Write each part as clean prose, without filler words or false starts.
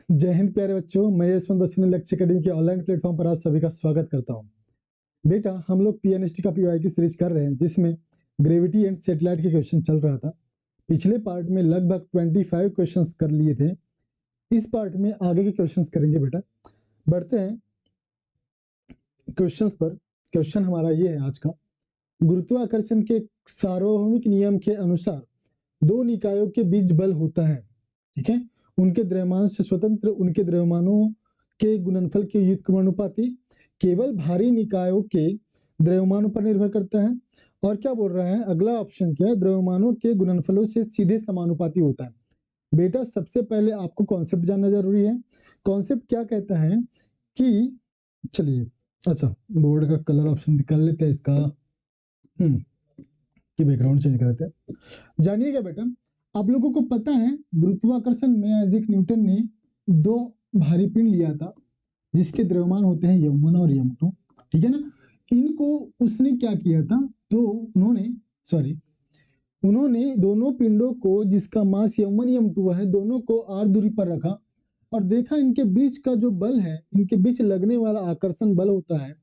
जय हिंद प्यारे बच्चों, मैं यशवंत बसु लक्ष्य अकेडमी के ऑनलाइन प्लेटफॉर्म पर आप सभी का स्वागत करता हूं। बेटा, हम लोग पीएनएसटी का पीवाई की सीरीज कर रहे हैं जिसमें ग्रेविटी एंड सैटेलाइट के क्वेश्चन चल रहा था। पिछले पार्ट में लगभग 25 क्वेश्चंस कर लिए थे। इस पार्ट में आगे के क्वेश्चंस करेंगे। बेटा बढ़ते हैं क्वेश्चंस पर। क्वेश्चन हमारा ये है आज का, गुरुत्वाकर्षण के सार्वभौमिक नियम के अनुसार दो निकायों के बीच बल होता है, ठीक है, उनके द्रव्यमान से स्वतंत्र उनके द्रव्यमानों के गुणनफल के व्युत्क्रमानुपाती, केवल भारी निकायों के द्रव्यमानों पर निर्भर करता है। और क्या बोल रहा है अगला ऑप्शन, क्या है, द्रव्यमानों के गुणनफलों से सीधे समानुपाती होता है। बेटा सबसे पहले आपको कॉन्सेप्ट जानना जरूरी है। कॉन्सेप्ट क्या कहता है कि, चलिए अच्छा बोर्ड का कलर ऑप्शन निकाल लेते हैं इसका, कि बैकग्राउंड चेंज कर देते हैं। जानिएगा बेटा, आप लोगों को पता है गुरुत्वाकर्षण में आइजैक न्यूटन ने दो भारी पिंड लिया था जिसके द्रव्यमान होते हैं m1 और m2, ठीक है ना। इनको उसने क्या किया था, तो उन्होंने दोनों पिंडों को जिसका मास m1 m2 है दोनों को r दूरी पर रखा और देखा इनके बीच का जो बल है, इनके बीच लगने वाला आकर्षण बल होता है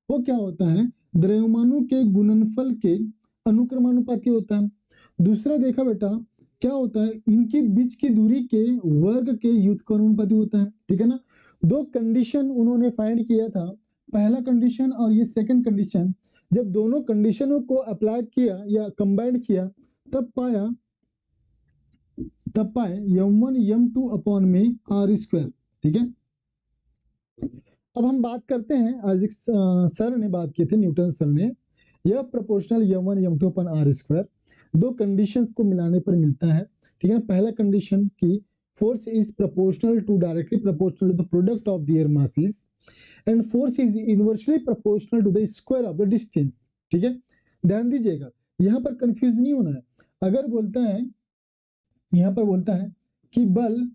वो क्या होता है, द्रव्यमानों के गुणनफल के अनुक्रमानुपाती होता है। दूसरा देखा बेटा क्या होता है, इनके बीच की दूरी के वर्ग के व्युत्क्रमानुपाती होता है, ठीक है ना। दो कंडीशन उन्होंने फाइंड किया था, पहला कंडीशन और ये सेकंड कंडीशन। जब दोनों कंडीशनों को अप्लाई किया या कंबाइंड किया तब पाए m1 m2 अपॉन में r², ठीक है। अब हम बात करते हैं, आइजैक सर ने बात की थी, न्यूटन सर ने, यह proportional m1 m2 upon r², दो कंडीशंस को मिलाने पर मिलता है, ठीक है। पहला कंडीशन की force is proportional to directly proportional to the product of their masses and force is inversely proportional to the square of the distance, ठीक है। ध्यान दीजिएगा, यहाँ पर कंफ्यूज नहीं होना है। अगर बोलता है, यहाँ पर बोलता है कि बल,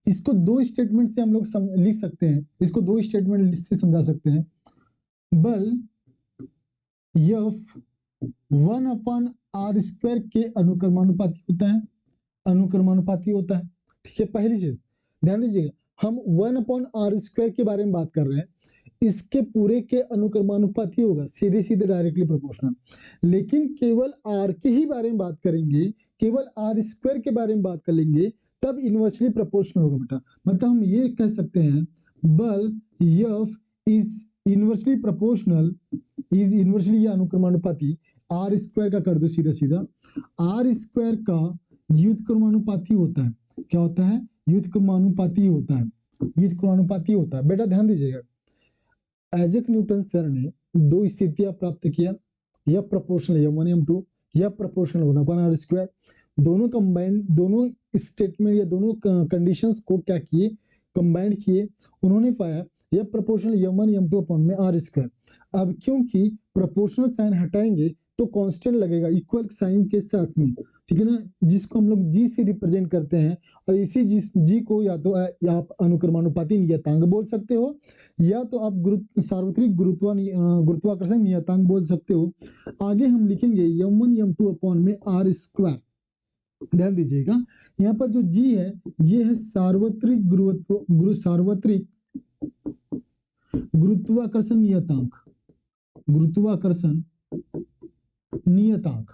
इसको दो स्टेटमेंट से हम लोग लिख सकते हैं, इसको दो स्टेटमेंट से समझा सकते हैं। बल F 1/r² के अनुक्रमानुपाती होता है, अनुक्रमानुपाती होता है, ठीक है। पहली चीज ध्यान दीजिएगा, हम 1/r² के बारे में बात कर रहे हैं, इसके पूरे के अनुक्रमानुपाती होगा, सीधे सीधे डायरेक्टली प्रोपोर्शनल। लेकिन केवल r के ही बारे में बात करेंगे, केवल r² के बारे में बात कर लेंगे तब इनवर्सली प्रोपोर्शनल होगा बेटा। मतलब हम ये कह सकते हैं बल F is inversely proportional, is inversely या अनुक्रमानुपाती r² का कर दो सीधा सीधा, r² का व्युत्क्रमानुपाती होता है। क्या होता है, व्युत्क्रमानुपाती होता है, व्युत्क्रमानुपाती होता है। बेटा ध्यान दीजिएगा, आइजैक न्यूटन सर ने दो स्थितियां प्राप्त किया, या प्रोपोर्शनल m1 m2 या प्रोपोर्शनल 1/r²। दोनों कंबाइंड, दोनों स्टेटमेंट या दोनों कंडीशंस को क्या किए, कंबाइंड किए, उन्होंने पाया यह प्रोपोर्शनल m1 m2 अपॉन में r²। अब क्योंकि प्रोपोर्शनल साइन हटाएंगे तो कांस्टेंट लगेगा इक्वल साइन के साथ में, ठीक है ना, जिसको हम लोग जी से रिप्रेजेंट करते हैं। और इसी जी को या तो आप अनुक्रमानुपाती नियतांक बोल सकते हो या तो आप सार्वत्रिक गुरुत्वाकर्षण नियतांक बोल सकते हो। आगे हम लिखेंगे m1 m2 अपॉन में r²। ध्यान दीजिएगा, यहाँ पर जो g है ये है सार्वत्रिक सार्वत्रिक गुरुत्वाकर्षण नियतांक, गुरुत्वाकर्षण नियतांक,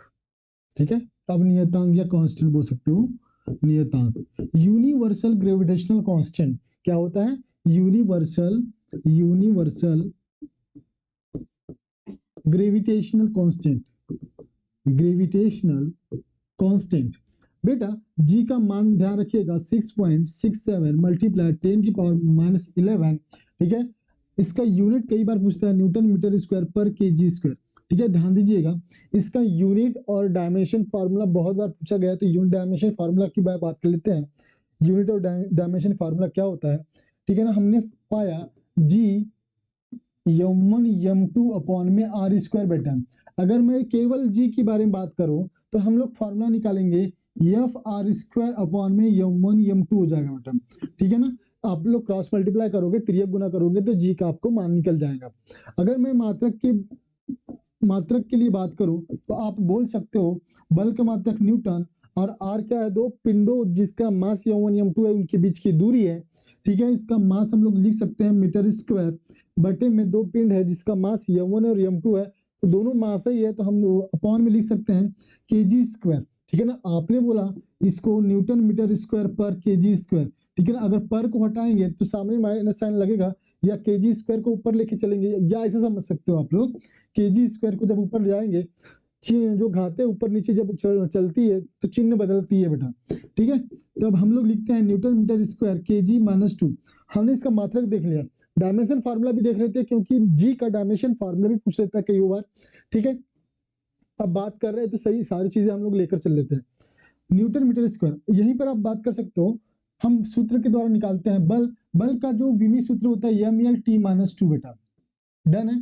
ठीक है। अब नियतांक या कांस्टेंट बोल सकते हो, नियतांक। यूनिवर्सल ग्रेविटेशनल कांस्टेंट क्या होता है, universal gravitational constant, gravitational constant. बेटा जी का मान ध्यान रखिएगा 6.67 मल्टीप्लाई 10⁻⁻11, ठीक है। इसका यूनिट कई बार पूछता है, न्यूटन मीटर स्क्वायर पर kg², ठीक है। ध्यान दीजिएगा, इसका यूनिट और डायमेंशन फार्मूला बहुत बार पूछा गया है, तो यूनिट डायमेंशन फार्मूला की बात कर लेते हैं। यूनिट और डायमेंशन फार्मूला क्या होता है, ठीक है ना। हमने पाया जी m1 m2 अपॉन में r² बेटा। अगर मैं केवल जी की बारे में बात करूं तो हम लोग फार्मूला निकालेंगे f r² अपॉन में m1 m2 हो जाएगा बेटा, ठीक है ना। आप लोग क्रॉस मल्टीप्लाई करोगे, तिर्यक गुना करोगे तो जी का आपको मान निकल जाएगा। अगर मैं मात्रक के लिए बात करूं तो आप बोल सकते हो बल का मात्रक न्यूटन और r क्या है, दो पिंडों जिसका मास m1 m2 है उनके बीच की दूरी है, ठीक है। इसका मास हम लोग लिख सकते हैं मीटर स्क्वायर बटे में दो पिंड है जिसका मास m1 और m2 है, तो दोनों मास ही है तो हम अपॉन में लिख सकते हैं kg स्क्वायर, ठीक है ना। आपने बोला इसको न्यूटन मीटर स्क्वायर पर kg स्क्वायर, ठीक है ना। अगर पर को हटाएंगे तो सामने माइनस साइन लगेगा, या kg स्क्वायर को ऊपर लेके चलेंगे, या ऐसे समझ सकते हो आप लोग, kg स्क्वायर को जब ऊपर ले जाएंगे, जो घाते ऊपर नीचे जब चलती है तो चिन्ह बदलती है बेटा, ठीक है। तब हम लोग लिखते हैं न्यूटन मीटर स्क्वायर kg - 2। हमने इसका मात्रक देख लिया, डायमेंशन फार्मूला भी देख लेते हैं क्योंकि जी का डायमेंशन फार्मूला भी पूछ लेता है कई बार, ठीक है। अब बात कर रहे हैं तो सही सारी चीजें हम लोग लेकर चल लेते हैं। न्यूटन मीटर स्क्वायर, यहीं पर आप बात कर सकते हो, हम सूत्र के द्वारा निकालते हैं बल का जो विमी सूत्र होता है mL/t-2 बेटा, डन है।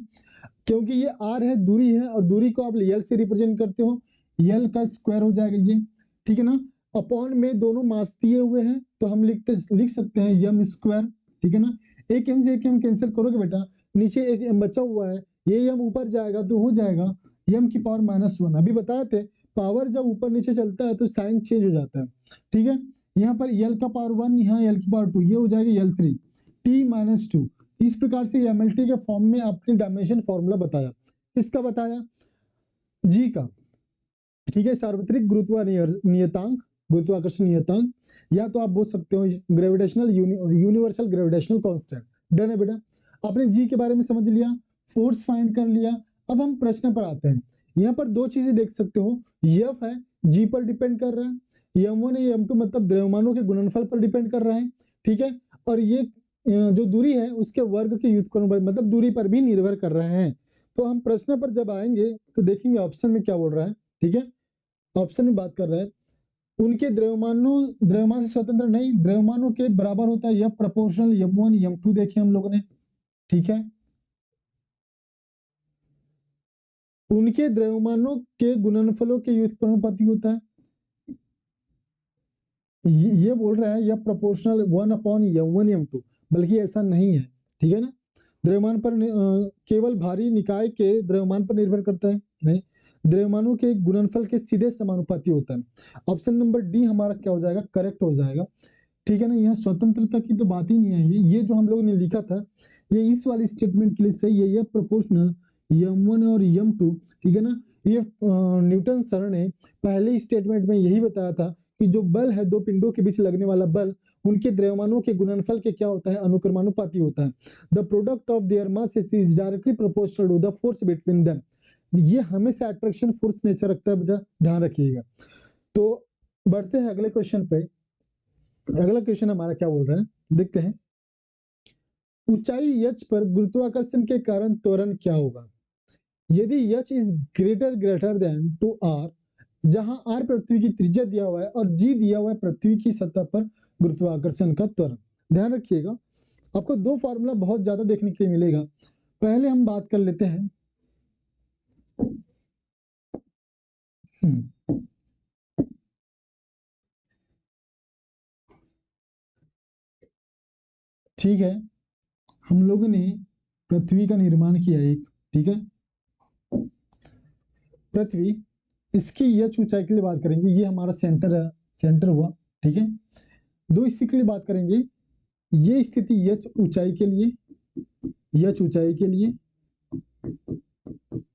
क्योंकि ये r है, दूरी है, और दूरी को आप l से रिप्रेजेंट करते हो, l का स्क्वायर हो जाएगा ये, ठीक है ना। अपॉन में दोनों मास दिए हुए हैं तो हम लिख सकते हैं m स्क्वायर, ठीक है ना। एक m से एक m कैंसिल करोगे बेटा, नीचे एक m बचा हुआ है, ये m ऊपर जाएगा तो हो जाएगा m की पावर -1। अभी बताए थे पावर जब ऊपर नीचे चलता है तो साइन चेंज हो जाता है, ठीक है। यहाँ पर l का पावर 1, यहाँ l की पावर 2, ये हो जाएगा l3 t-2। इस प्रकार से MLT के फॉर्म में आपने डायमेंशन फॉर्मूला बताया, किसका बताया, जी का, ठीक है। सार्वत्रिक गुरुत्वाकर्षण नियतांक, या तो आप बोल सकते हो gravitational universal gravitational constant, done है बेटा। आपने जी के बारे में समझ लिया, फोर्स फाइंड कर लिया। अब हम प्रश्न पर आते हैं। यहाँ पर दो चीजें देख सकते हो, एफ है जी पर डिपेंड कर रहा है, m1 m2 मतलब द्रव्यमानों के गुणनफल पर डिपेंड कर रहा है, ठीक है। और ये जो दूरी है उसके वर्ग के व्युत्क्रम पर मतलब दूरी पर भी निर्भर कर रहे हैं। तो हम प्रश्न पर जब आएंगे तो देखेंगे ऑप्शन में क्या बोल रहा है, ठीक है। ऑप्शन में बात कर रहा है उनके द्रव्यमान से स्वतंत्र नहीं, द्रव्यमानों के बराबर होता है यह प्रोपोर्शनल m1 m2 देखे हम लोगों ने, ठीक है। उनके द्रव्यमानों के गुणनफलों के व्युत्क्रमानुपाती होता है, ये बोल रहा है यह प्रोपोर्शनल 1/m1 m2, बल्कि ऐसा नहीं है, ठीक है ना। द्रव्यमान पर केवल भारी निकाय के द्रव्यमान पर निर्भर करता है, नहीं, द्रव्यमानों के गुणनफल के सीधे समानुपाती होता है। ऑप्शन नंबर डी हमारा क्या हो जाएगा, करेक्ट हो जाएगा, ठीक है ना। यहाँ स्वतंत्रता की तो बात ही नहीं है, ये जो हम लोगों ने लिखा था ये इस वाली स्टेटमेंट के लिए सही है, ये प्रोपोर्शनल m1 और m2, ठीक है ना। ये न्यूटन सर ने पहले स्टेटमेंट में यही बताया था कि जो बल है दो पिंडों के बीच लगने वाला बल, उनके द्रव्यमानों के गुणनफल के क्या होता है, अनुक्रमानुपाती होता है। The product of their masses is directly proportional to the force between them. ये हमेशा अट्रैक्शन फोर्स नेचर रखता है बेटा, ध्यान रखिएगा। तो बढ़ते हैं अगले क्वेश्चन पे। अगला क्वेश्चन हमारा क्या बोल रहा है, देखते हैं। ऊंचाई h पर गुरुत्वाकर्षण के कारण त्वरण क्या होगा यदि h is greater than two r, जहां r पृथ्वी की त्रिज्या दिया हुआ है और g दिया हुआ है पृथ्वी की सतह पर गुरुत्वाकर्षण का त्वरण। ध्यान रखिएगा, आपको दो फार्मूला बहुत ज्यादा देखने के लिए मिलेगा। पहले हम बात कर लेते हैं ठीक है। हम लोगों ने पृथ्वी का निर्माण किया एक, ठीक है। पृथ्वी, इसकी h ऊंचाई के लिए बात करेंगे, ये हमारा सेंटर है, सेंटर हुआ, ठीक है। दो स्थिति के लिए बात करेंगे, ये स्थिति h ऊंचाई के लिए, h ऊंचाई के लिए,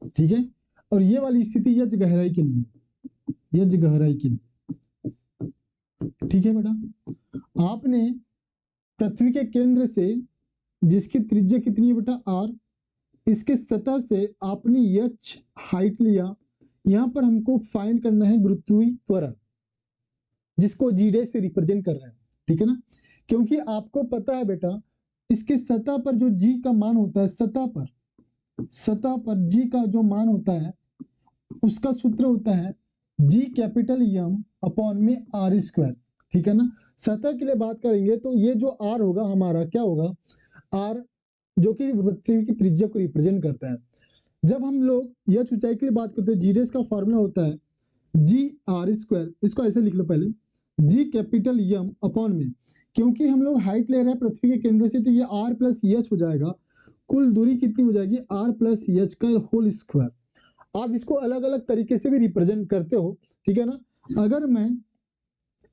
ठीक है। और ये वाली स्थिति h गहराई के लिए, h गहराई के लिए, ठीक है बेटा। आपने पृथ्वी के केंद्र से, जिसकी त्रिज्या कितनी है बेटा r, इसके सतह से आपने h हाइट लिया। यहां पर हमको फाइंड करना है गुरुत्वीय त्वरण, जिसको g' से रिप्रेजेंट कर रहे हैं, ठीक है ना। क्योंकि आपको पता है बेटा इसके सतह पर जो g का मान होता है, सतह पर g का जो मान होता है उसका सूत्र होता है g कैपिटल M अपॉन में r स्क्वायर, ठीक है ना। सतह के लिए बात करेंगे तो ये जो r होगा हमारा क्या होगा, r जो कि पृथ्वी की त्रिज्या को रिप्रेजेंट करता है। जब हम लोग h ऊंचाई के लिए बात करते हैं, g' का फॉर्मूला होता है g r स्क्वायर, इसको ऐसे लिख लो पहले, g कैपिटल M अपॉन में, क्योंकि हम लोग हाइट ले रहे हैं पृथ्वी के केंद्र से तो ये r प्लस h हो जाएगा। कुल दूरी कितनी हो जाएगी, r प्लस h का होल स्क्वायर। आप इसको अलग अलग तरीके से भी रिप्रेजेंट करते हो, ठीक है ना। अगर मैं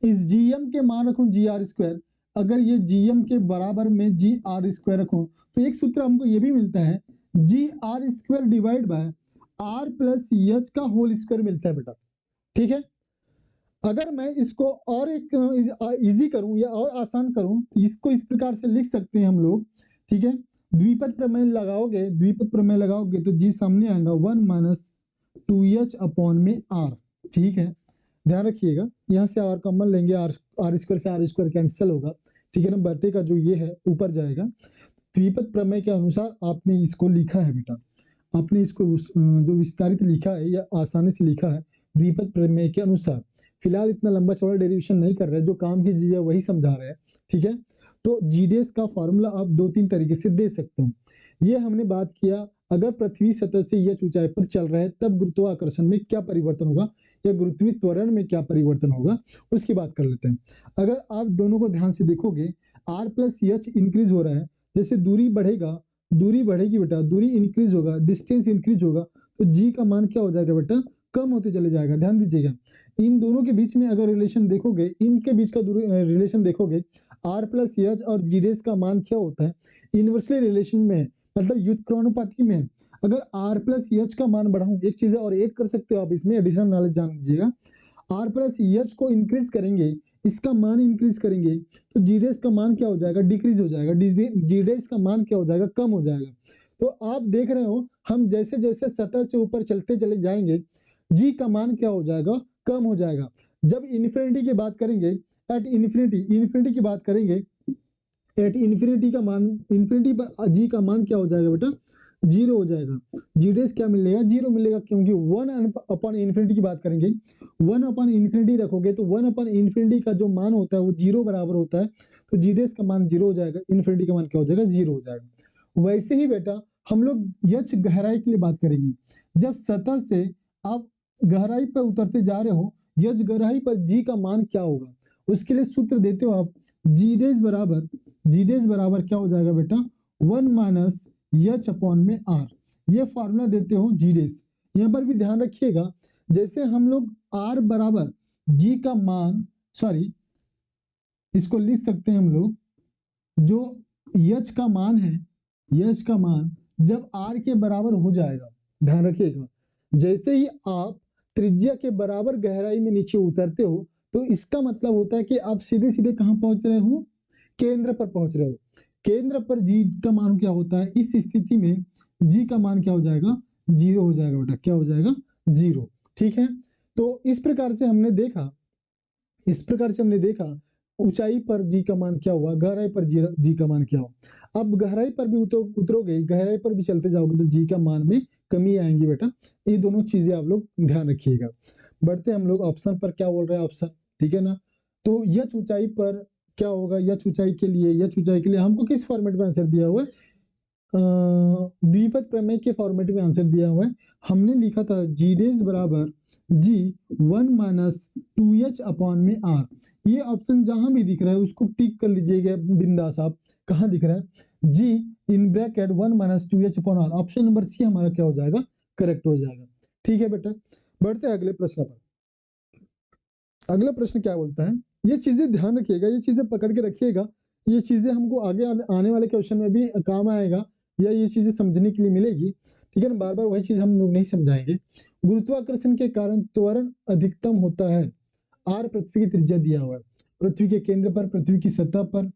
इस gm के मान रखूं gr², अगर ये gm के बराबर में gr² रखूं तो एक सूत्र हमको ये भी मिलता है gr² divide by r plus h का होल स्क्वायर मिलता है बेटा। ठीक है, अगर मैं इसको और एक इजी करूं या और आसान करूं, इसको इस प्रकार से लिख सकते हैं हम लोग। ठीक है, द्विपद प्रमेय लगाओगे तो जी सामने आएगा 1 माइनस 2h अपॉन में r। ठीक है, ध्यान रखिएगा, यहाँ से r कॉमन लेंगे, r स्क्वायर से r² कैंसिल होगा। ठीक है ना, बटे का जो ये है ऊपर जाएगा। द्विपद प्रमेय के अनुसार आपने इसको लिखा है बेटा, आपने इसको जो विस्तारित लिखा है या आसानी से लिखा है द्विपद प्रमेय के अनुसार। फिलहाल इतना लंबा चौड़ा डेरिवेशन नहीं कर रहे, जो काम की चीज है वही समझा रहे हैं। ठीक है, तो जीडीएस का फॉर्मूला आप 2-3 तरीके से दे सकते हो। ये हमने बात किया, अगर पृथ्वी सतह से यह ऊंचाई पर चल रहा है तब गुरुत्वाकर्षण में क्या परिवर्तन होगा या गुरुत्वीय त्वरण में क्या परिवर्तन होगा, उसकी बात कर लेते हैं। अगर आप दोनों को ध्यान से देखोगे, r प्लस एच इंक्रीज हो रहा है, जैसे दूरी बढ़ेगी बेटा, दूरी इंक्रीज होगा, डिस्टेंस इंक्रीज होगा, तो जी का मान क्या हो जाएगा बेटा, कम होते चले जाएगा। ध्यान दीजिएगा, इन दोनों के बीच में अगर रिलेशन देखोगे, इनके बीच का रिलेशन देखोगे, r प्लस एच और जीडीएस का मान क्या होता है, इनवर्सली रिलेशन में, मतलब व्युत्क्रमानुपाती में। अगर r प्लस एच का मान बढ़ाऊं, एक चीज और ऐड कर सकते हो आप इसमें, एडिशनल नॉलेज जान लीजिएगा, r प्लस एच को इंक्रीज करेंगे, इसका मान इंक्रीज करेंगे, तो जीडीएस का मान क्या हो जाएगा, डिक्रीज हो जाएगा, जीडीएस का मान क्या हो जाएगा, कम हो जाएगा। तो आप देख रहे हो, हम जैसे जैसे सतह से ऊपर चलते चले जाएंगे, जी का मान क्या हो जाएगा, कम हो जाएगा। जब इन्फिनिटी की बात करेंगे, एट इन्फिनिटी की बात करेंगे, एट इन्फिनिटी का मान, इन्फिनिटी पर जी का मान क्या हो जाएगा बेटा, 0 हो जाएगा। जीडीएस क्या मिलेगा, 0 मिलेगा, क्योंकि 1 अपॉन इन्फिनिटी की बात करेंगे, 1 अपॉन इन्फिनिटी रखोगे तो 1 अपॉन इन्फिनिटी का जो मान होता है वो 0 बराबर होता है, तो जीडीएस का मान 0 हो जाएगा, इन्फिनिटी का मान क्या हो जाएगा, 0 हो जाएगा। वैसे ही बेटा हम लोग यच गहराई के लिए बात करेंगे, जब सतह से आप गहराई पर उतरते जा रहे हो, यच गहराई पर जी का मान क्या होगा, उसके लिए सूत्र देते हो आप, जीडीएस बराबर क्या हो जाएगा बेटा, 1 माइनस एच अपॉन में आर। ये फॉर्मूला देते हो जीडीएस। यहाँ पर भी ध्यान रखिएगा, जैसे हम लोग आर बराबर जी का मान, सॉरी इसको लिख सकते हैं हम लोग, जो एच का मान है, एच का मान जब आर के बराबर हो जाएगा, ध्यान रखिएगा, जैसे ही आप त्रिज्या के बराबर गहराई में नीचे उतरते हो, तो इसका मतलब होता है कि आप सीधे सीधे कहां पहुंच रहे हो, केंद्र पर पहुंच रहे हो। केंद्र पर जी का मान क्या होता है, इस स्थिति में जी का मान क्या हो जाएगा, 0 हो जाएगा बेटा, क्या हो जाएगा, 0। ठीक है, तो इस प्रकार से हमने देखा ऊंचाई पर जी का मान क्या हुआ, गहराई पर जी का मान क्या हुआ। अब गहराई पर भी उतरोगे, गहराई पर भी चलते जाओगे तो जी का मान में कमी आएंगी बेटा। ये दोनों चीजें आप लोग ध्यान रखिएगा। बढ़ते हम लोग ऑप्शन पर, क्या बोल रहे हैं ऑप्शन, ठीक है ना। तो यच ऊंचाई पर क्या होगा, यच ऊंचाई के लिए हमको किस फॉर्मेट में आंसर दिया हुआ है, द्विपद प्रमेय के फॉर्मेट में आंसर दिया हुआ है। हमने लिखा था जीडीएस बराबर जी 1 माइनस 2h अपॉन में r। ये ऑप्शन जहां भी दिख रहा है उसको टिक कर लीजिएगा बिंदास आप, कहां दिख रहा है, जी in bracket 1 minus 2h upon r, option number C हमारा क्या हो जाएगा, करेक्ट हो जाएगा। ठीक है बेटा, बढ़ते हैं अगले प्रश्न पर। अगला प्रश्न क्या बोलता है, ये चीजें ध्यान रखिएगा, ये चीजें पकड़ के रखिएगा, ये चीजें हमको आगे आने वाले क्वेश्चन में भी काम आएगा, या ये चीजें समझने के लिए मिलेगी। ठीक है ना, बार बार वही चीज हम लोग नहीं समझाएंगे। गुरुत्वाकर्षण के कारण त्वरण अधिकतम होता है, आर पृथ्वी की त्रिज्या दिया हुआ है, पृथ्वी के केंद्र पर, पृथ्वी की सतह पर,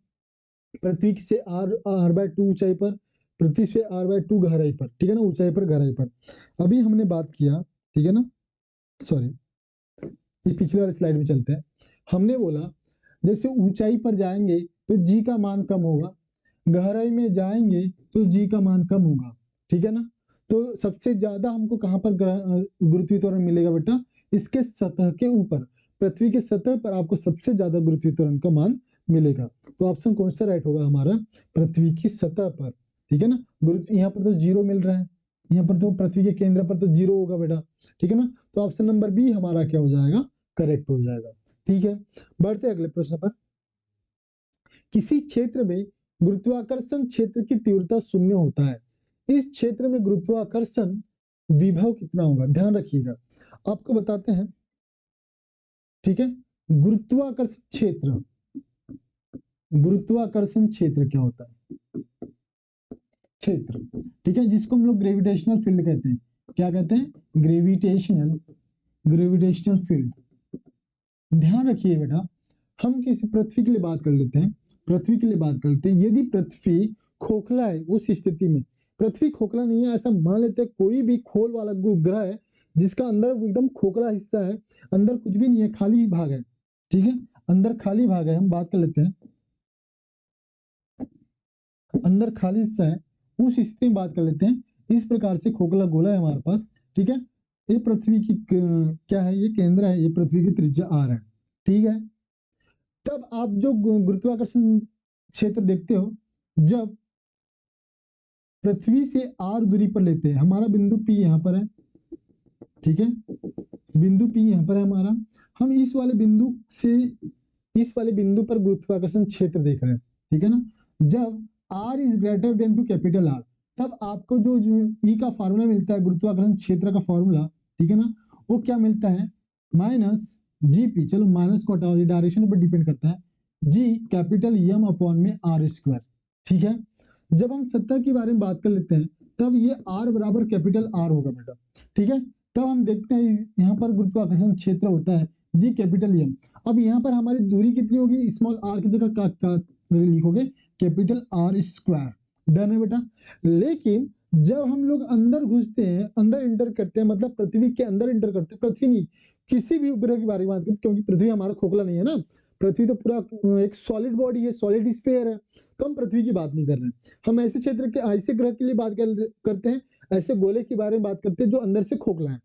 पृथ्वी से r/2 ऊंचाई पर, पृथ्वी से r/2 गहराई पर। ठीक है ना, ऊंचाई पर गहराई पर अभी हमने बात किया। ठीक है ना, सॉरी ये पिछले वाले स्लाइड में चलते हैं। हमने बोला जैसे ऊंचाई पर जाएंगे तो जी का मान कम होगा, गहराई में जाएंगे तो जी का मान कम होगा। ठीक है ना, तो सबसे ज्यादा हमको कहां पर गुरुत्वीय त्वरण मिलेगा बेटा, इसके सतह के ऊपर, पृथ्वी के सतह पर आपको सबसे ज्यादा गुरुत्वीय त्वरण का मान मिलेगा। तो ऑप्शन कौन सा राइट होगा हमारा, पृथ्वी की सतह पर। ठीक है ना, गुरुत्व यहाँ पर तो 0 मिल रहा है, यहाँ पर तो पृथ्वी के केंद्र पर तो 0 होगा बेटा। ठीक है ना, तो ऑप्शन नंबर बी हमारा क्या हो जाएगा, करेक्ट हो जाएगा। ठीक है, बढ़ते अगले प्रश्न पर। किसी क्षेत्र में गुरुत्वाकर्षण क्षेत्र की तीव्रता 0 होता है, इस क्षेत्र में गुरुत्वाकर्षण विभव कितना होगा, ध्यान रखिएगा, आपको बताते हैं। ठीक है, गुरुत्वाकर्षण क्षेत्र, गुरुत्वाकर्षण क्षेत्र क्या होता है? क्षेत्र, ठीक है, जिसको हम लोग ग्रेविटेशनल फील्ड कहते हैं। क्या कहते हैं? Gravitational, gravitational field. ध्यान रखिए बेटा, हम किसी पृथ्वी के लिए बात कर लेते हैं, पृथ्वी के लिए बात करते हैं। यदि पृथ्वी खोखला है, उस स्थिति में पृथ्वी खोखला नहीं है ऐसा मान लेते हैं, कोई भी खोल वाला ग्रह है जिसका अंदर एकदम खोखला हिस्सा है, अंदर कुछ भी नहीं है, खाली भाग है, ठीक है, अंदर खाली भाग है, हम बात कर लेते हैं अंदर खाली हिस्सा है, उस स्थिति में बात कर लेते हैं। इस प्रकार से खोखला गोला है हमारे पास, ठीक है, ये पृथ्वी की क्या है, ये केंद्र है, ये पृथ्वी की त्रिज्या r है, ठीक है। तब आप जो गुरुत्वाकर्षण क्षेत्र देखते हो, जब पृथ्वी से r दूरी पर लेते हैं, हमारा बिंदु P यहाँ पर है, ठीक है, बिंदु P यहाँ पर है हमारा, हम इस वाले बिंदु से इस वाले बिंदु पर गुरुत्वाकर्षण क्षेत्र देख रहे हैं, ठीक है ना। जब r is greater than two capital R, तब आपको जो E का फॉर्मूला मिलता है गुरुत्वाकर्षण क्षेत्र का फॉर्मूला, ठीक है ना, वो क्या मिलता है? माइनस GP, चलो माइनस को हटाओ, ये डायरेक्शन पर डिपेंड करता है, G कैपिटल M अपॉन में R स्क्वायर, ठीक है। जब हम सतह के बारे में बात कर लेते हैं, तब ये R बराबर कैपिटल R होगा बेटा, ठीक है। तब हम देखते हैं यहाँ पर गुरुत्वाकर्षण क्षेत्र होता है G कैपिटल M। अब यहाँ पर हमारी दूरी कितनी होगी? स्मॉल r की जगह का लिखोगे कैपिटल R स्क्वायर, डन है बेटा। लेकिन जब हम लोग अंदर घुसते हैं, अंदर इंटर करते हैं, मतलब पृथ्वी के अंदर इंटर करते हैं, पृथ्वी नहीं किसी भी उपग्रह के बारे में बात करते हैं, क्योंकि पृथ्वी हमारा खोखला नहीं है ना, पृथ्वी तो पूरा एक सॉलिड बॉडी है, सॉलिड स्फीयर है, तो हम पृथ्वी की बात नहीं कर रहे हैं। हम ऐसे क्षेत्र के, ऐसे ग्रह के लिए बात करते हैं, ऐसे गोले के बारे में बात करते हैं जो अंदर से खोखला है।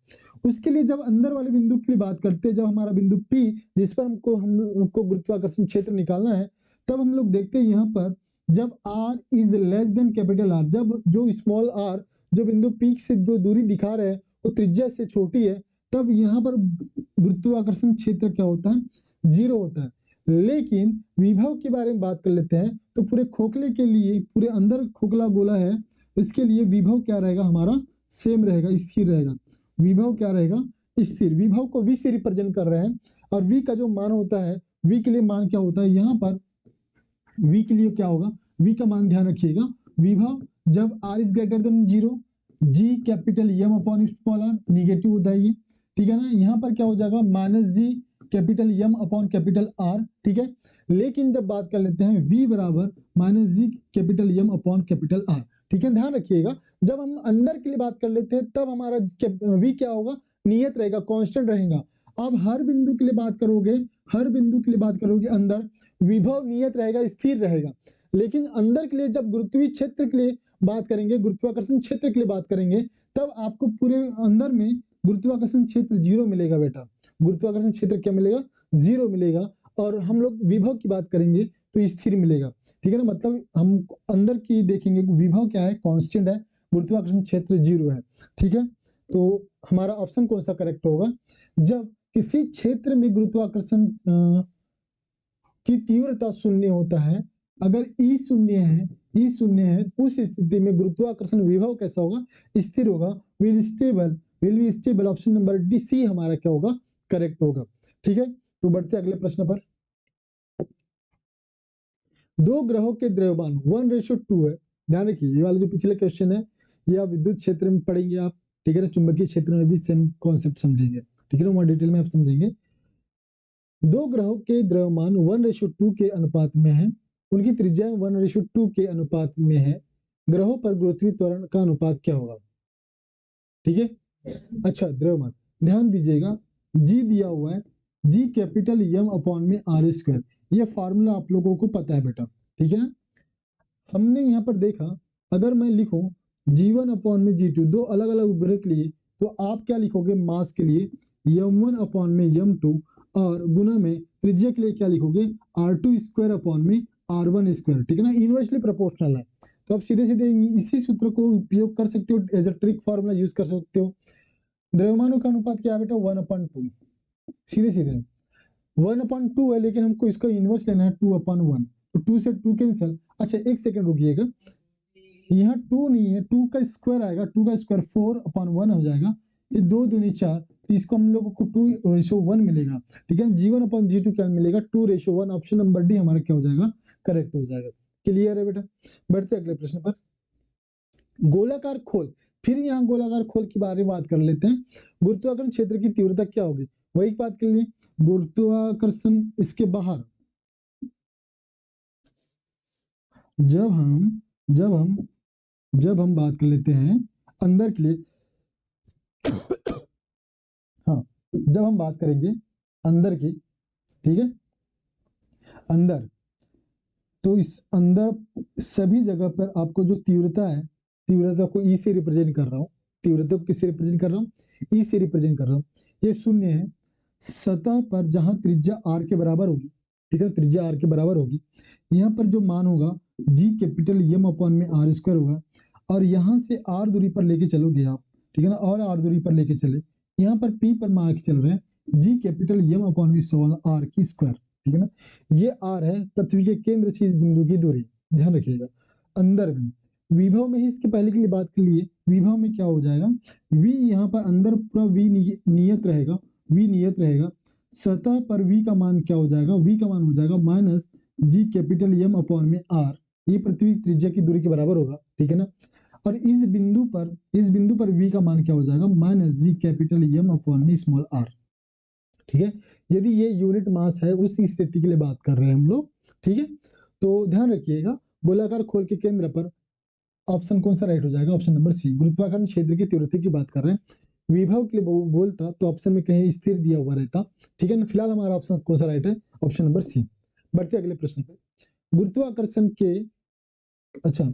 उसके लिए जब अंदर वाले बिंदु के लिए बात करते हैं, जब हमारा बिंदु P जिस पर हमको गुरुत्वाकर्षण क्षेत्र निकालना है, तब हम लोग देखते हैं यहाँ पर जब r is less than capital R, जब जो स्मॉल r जो बिंदु P से जो दूरी दिखा रहे हैं वो त्रिज्या से छोटी है, तब यहाँ पर गुरुत्वाकर्षण क्षेत्र क्या होता है? 0 होता है। लेकिन विभव के बारे में बात कर लेते हैं, तो पूरे खोखले के लिए, पूरे अंदर खोखला गोला है, इसके लिए विभव क्या रहेगा? हमारा सेम रहेगा, स्थिर रहेगा। विभव क्या रहेगा? स्थिर। विभव को v से रिप्रेजेंट कर रहे हैं, और v का जो मान होता है, v के लिए मान क्या होता है? यहाँ पर v के लिए क्या होगा? v का मान ध्यान रखिएगा, विभव जब r is greater then 0, g capital M upon small r, negative होता है ये, ठीक है ना। यहाँ पर क्या हो जाएगा? Minus g capital M upon capital R, ठीक है। लेकिन जब बात कर लेते हैं v बराबर minus g capital M upon capital R, ठीक है, ध्यान रखिएगा। जब हम अंदर के लिए बात कर लेते हैं, तब हमारा v क्या होगा? नियत रहेगा, कांस्टेंट रहेगा। अब हर बिंदु के लिए बात करोगे, हर बिंदु के लिए बात करोगे अंदर, विभव नियत रहेगा, स्थिर रहेगा। लेकिन अंदर के लिए जब गुरुत्वीय क्षेत्र के लिए बात करेंगे, गुरुत्वाकर्षण क्षेत्र के लिए बात करेंगे, तब आपको पूरे अंदर में गुरुत्वाकर्षण क्षेत्र 0 मिलेगा बेटा। गुरुत्वाकर्षण क्षेत्र क्या मिलेगा? 0 मिलेगा। और हम लोग विभव की बात करेंगे तो स्थिर मिलेगा, ठीक है ना। मतलब हम अंदर की देखेंगे, विभव क्या है? कांस्टेंट है, गुरुत्वाकर्षण क्षेत्र 0 है, ठीक है। तो हमारा ऑप्शन कौन सा करेक्ट होगा? जब किसी क्षेत्र में गुरुत्वाकर्षण की तीव्रता शून्य होता है, अगर ई शून्य है, ई शून्य है, उस स्थिति में गुरुत्वाकर्षण विभव कैसा होगा? स्थिर होगा, will be stable. Option number D, C हमारा क्या होगा? करेक्ट होगा, ठीक है। तो बढ़ते अगले प्रश्न पर। दो ग्रहों के द्रव्यमान 1:2 है। ध्यान रखिए, ये वाला जो पिछले क्वेश्चन है, ये आप विद्युत क्षेत्र में पढ़ेंगे आप, ठीक है ना। चुंबकीय क्षेत्र में भी सेम कॉन्सेप्ट समझेंगे, ठीक है ना, और डिटेल में आप समझेंगे। दो ग्रहों के द्रव्यमान 1:2 के अनुपात में है, उनकी त्रिज्या 1:2 के अनुपात में है, ग्रहों पर गुरुत्वीय त्वरण का अनुपात क्या होगा? ठीक है, अच्छा द्रव्यमान ध्यान दीजिएगा, जी दिया हुआ है, जी कैपिटल M अपॉन में R स्क्वायर, ये फॉर्मूला आप लोगों को पता है बेटा, ठीक है। हमने यहाँ पर देखा, अगर मैं लिखूं G1 अपॉन में G2, दो अलग अलग उपग्रह के लिए, तो आप क्या लिखोगे? मास के लिए M1 अपॉन में M2, और गुना में त्रिज्या के लिए क्या लिखोगे? R2 स्क्वायर अपॉन में R1 स्क्वायर, ठीक है ना। इनवर्सली प्रोपोर्शनल है, तो आप सीधे सीधे इसी सूत्र को उपयोग कर सकते हो, as a trick formula use कर सकते हो। द्रव्यमानों का अनुपात क्या है बेटा? 1/2, सीधे सीधे 1/2 है, लेकिन हमको इसका इनवर्स लेना है 2/1, तो 2 से 2 कैंसिल। अच्छा एक सेकंड रुकिएगा, यहाँ 2 नहीं है, 2 का स्क्वायर आएगा, 2 का स्क्वायर 4/1 हो जाएगा, ये 2 दूनी 4, तो इसको हम लोगों को 2:1 मिलेगा, ठीक है। G1/G2 क्या मिलेगा, 2:1। ऑप्शन नंबर डी हमारा क्या हो जाएगा, करेक्ट हो जाएगा। क्लियर है बेटा। बढ़ते अगले प्रश्न पर। गोलाकार खोल, फिर यहाँ गोलाकार खोल के बारे में बात कर लेते हैं। गुरुत्वाकर्षण क्षेत्र की तीव्रता क्या होगी, वही बात कर लिए। गुरुत्वाकर्षण इसके बाहर जब हम बात कर लेते हैं अंदर के लिए, हाँ, जब हम बात करेंगे अंदर की, ठीक है, अंदर, तो इस अंदर सभी जगह पर आपको जो तीव्रता है, तीव्रता को ई से रिप्रेजेंट कर रहा हूँ। तीव्रता को किससे रिप्रेजेंट कर रहा हूँ, ई से रिप्रेजेंट कर रहा हूँ। ये शून्य है। सतह पर जहां त्रिज्या आर के बराबर होगी, ठीक है, त्रिज्या आर के बराबर होगी, यहाँ पर जो मान होगा जी कैपिटल एम अपॉन में आर स्क्वायर होगा। और यहाँ से आर दूरी पर लेके चलोगे आप, ठीक है ना, और आर दूरी पर लेके चले, यहाँ पर पी पर मान के चल रहे हैं जी कैपिटल एम अपॉन में आर की स्क्वायर, ठीक है ना। ये आर है पृथ्वी के केंद्र से इस बिंदु की दूरी, ध्यान रखिएगा। अंदर में विभव में ही इसके पहले के लिए बात कर लिए, विभव में क्या हो जाएगा, v यहाँ पर अंदर पूरा v नियत रहेगा, v नियत रहेगा। सतह पर v का मान क्या हो जाएगा, v का मान हो जाएगा माइनस जी कैपिटल एम अपॉन में आर, ये पृथ्वी त्रिज्या की दूरी के बराबर होगा, ठीक है ना। और इस बिंदु पर v का मान क्या हो जाएगा, माइनस जी कैपिटल एम अपॉन में स्मॉल आर, ठीक है। यदि ये यूनिट मास है, उस स्थिति के लिए बात कर रहे हैं हम लोग, ठीक है। तो ध्यान रखिएगा, गोलाकार खोल के केंद्र पर ऑप्शन कौन सा राइट हो जाएगा, ऑप्शन नंबर सी। गुरुत्वाकर्षण क्षेत्र की तीव्रता की बात कर रहे हैं। विभव के लिए बोलता तो ऑप्शन में कहीं स्थिर दिया हुआ रहता, ठीक है ना। फिलहाल हमारा ऑप्शन कौन सा राइट है, ऑप्शन नंबर सी। बढ़ते अगले प्रश्न पे। गुरुत्वाकर्षण के, अच्छा,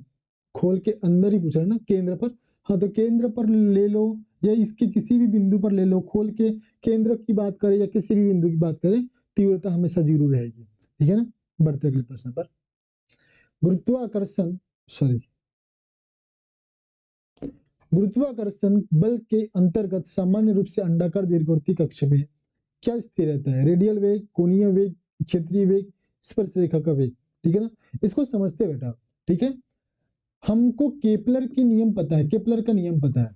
खोल के अंदर ही पूछ रहे हैं ना, केंद्र पर, हाँ, तो केंद्र पर ले लो या इसके किसी भी बिंदु पर ले लो, खोल के केंद्र की बात करें या किसी भी बिंदु की बात करें, तीव्रता हमेशा 0 रहेगी, ठीक है ना। बढ़ते अगले प्रश्न पर। गुरुत्वाकर्षण, सॉरी, गुरुत्वाकर्षण बल के अंतर्गत सामान्य रूप से अंडाकार दीर्घवृत्तीय कक्ष में क्या स्थिर रहता है, रेडियल वेग, कोणीय वेग, क्षेत्रीय वेग, स्पर्श रेखा का वेग, ठीक है ना। इसको समझते बेटा, ठीक है। हमको केपलर की नियम पता है, केपलर का नियम पता है,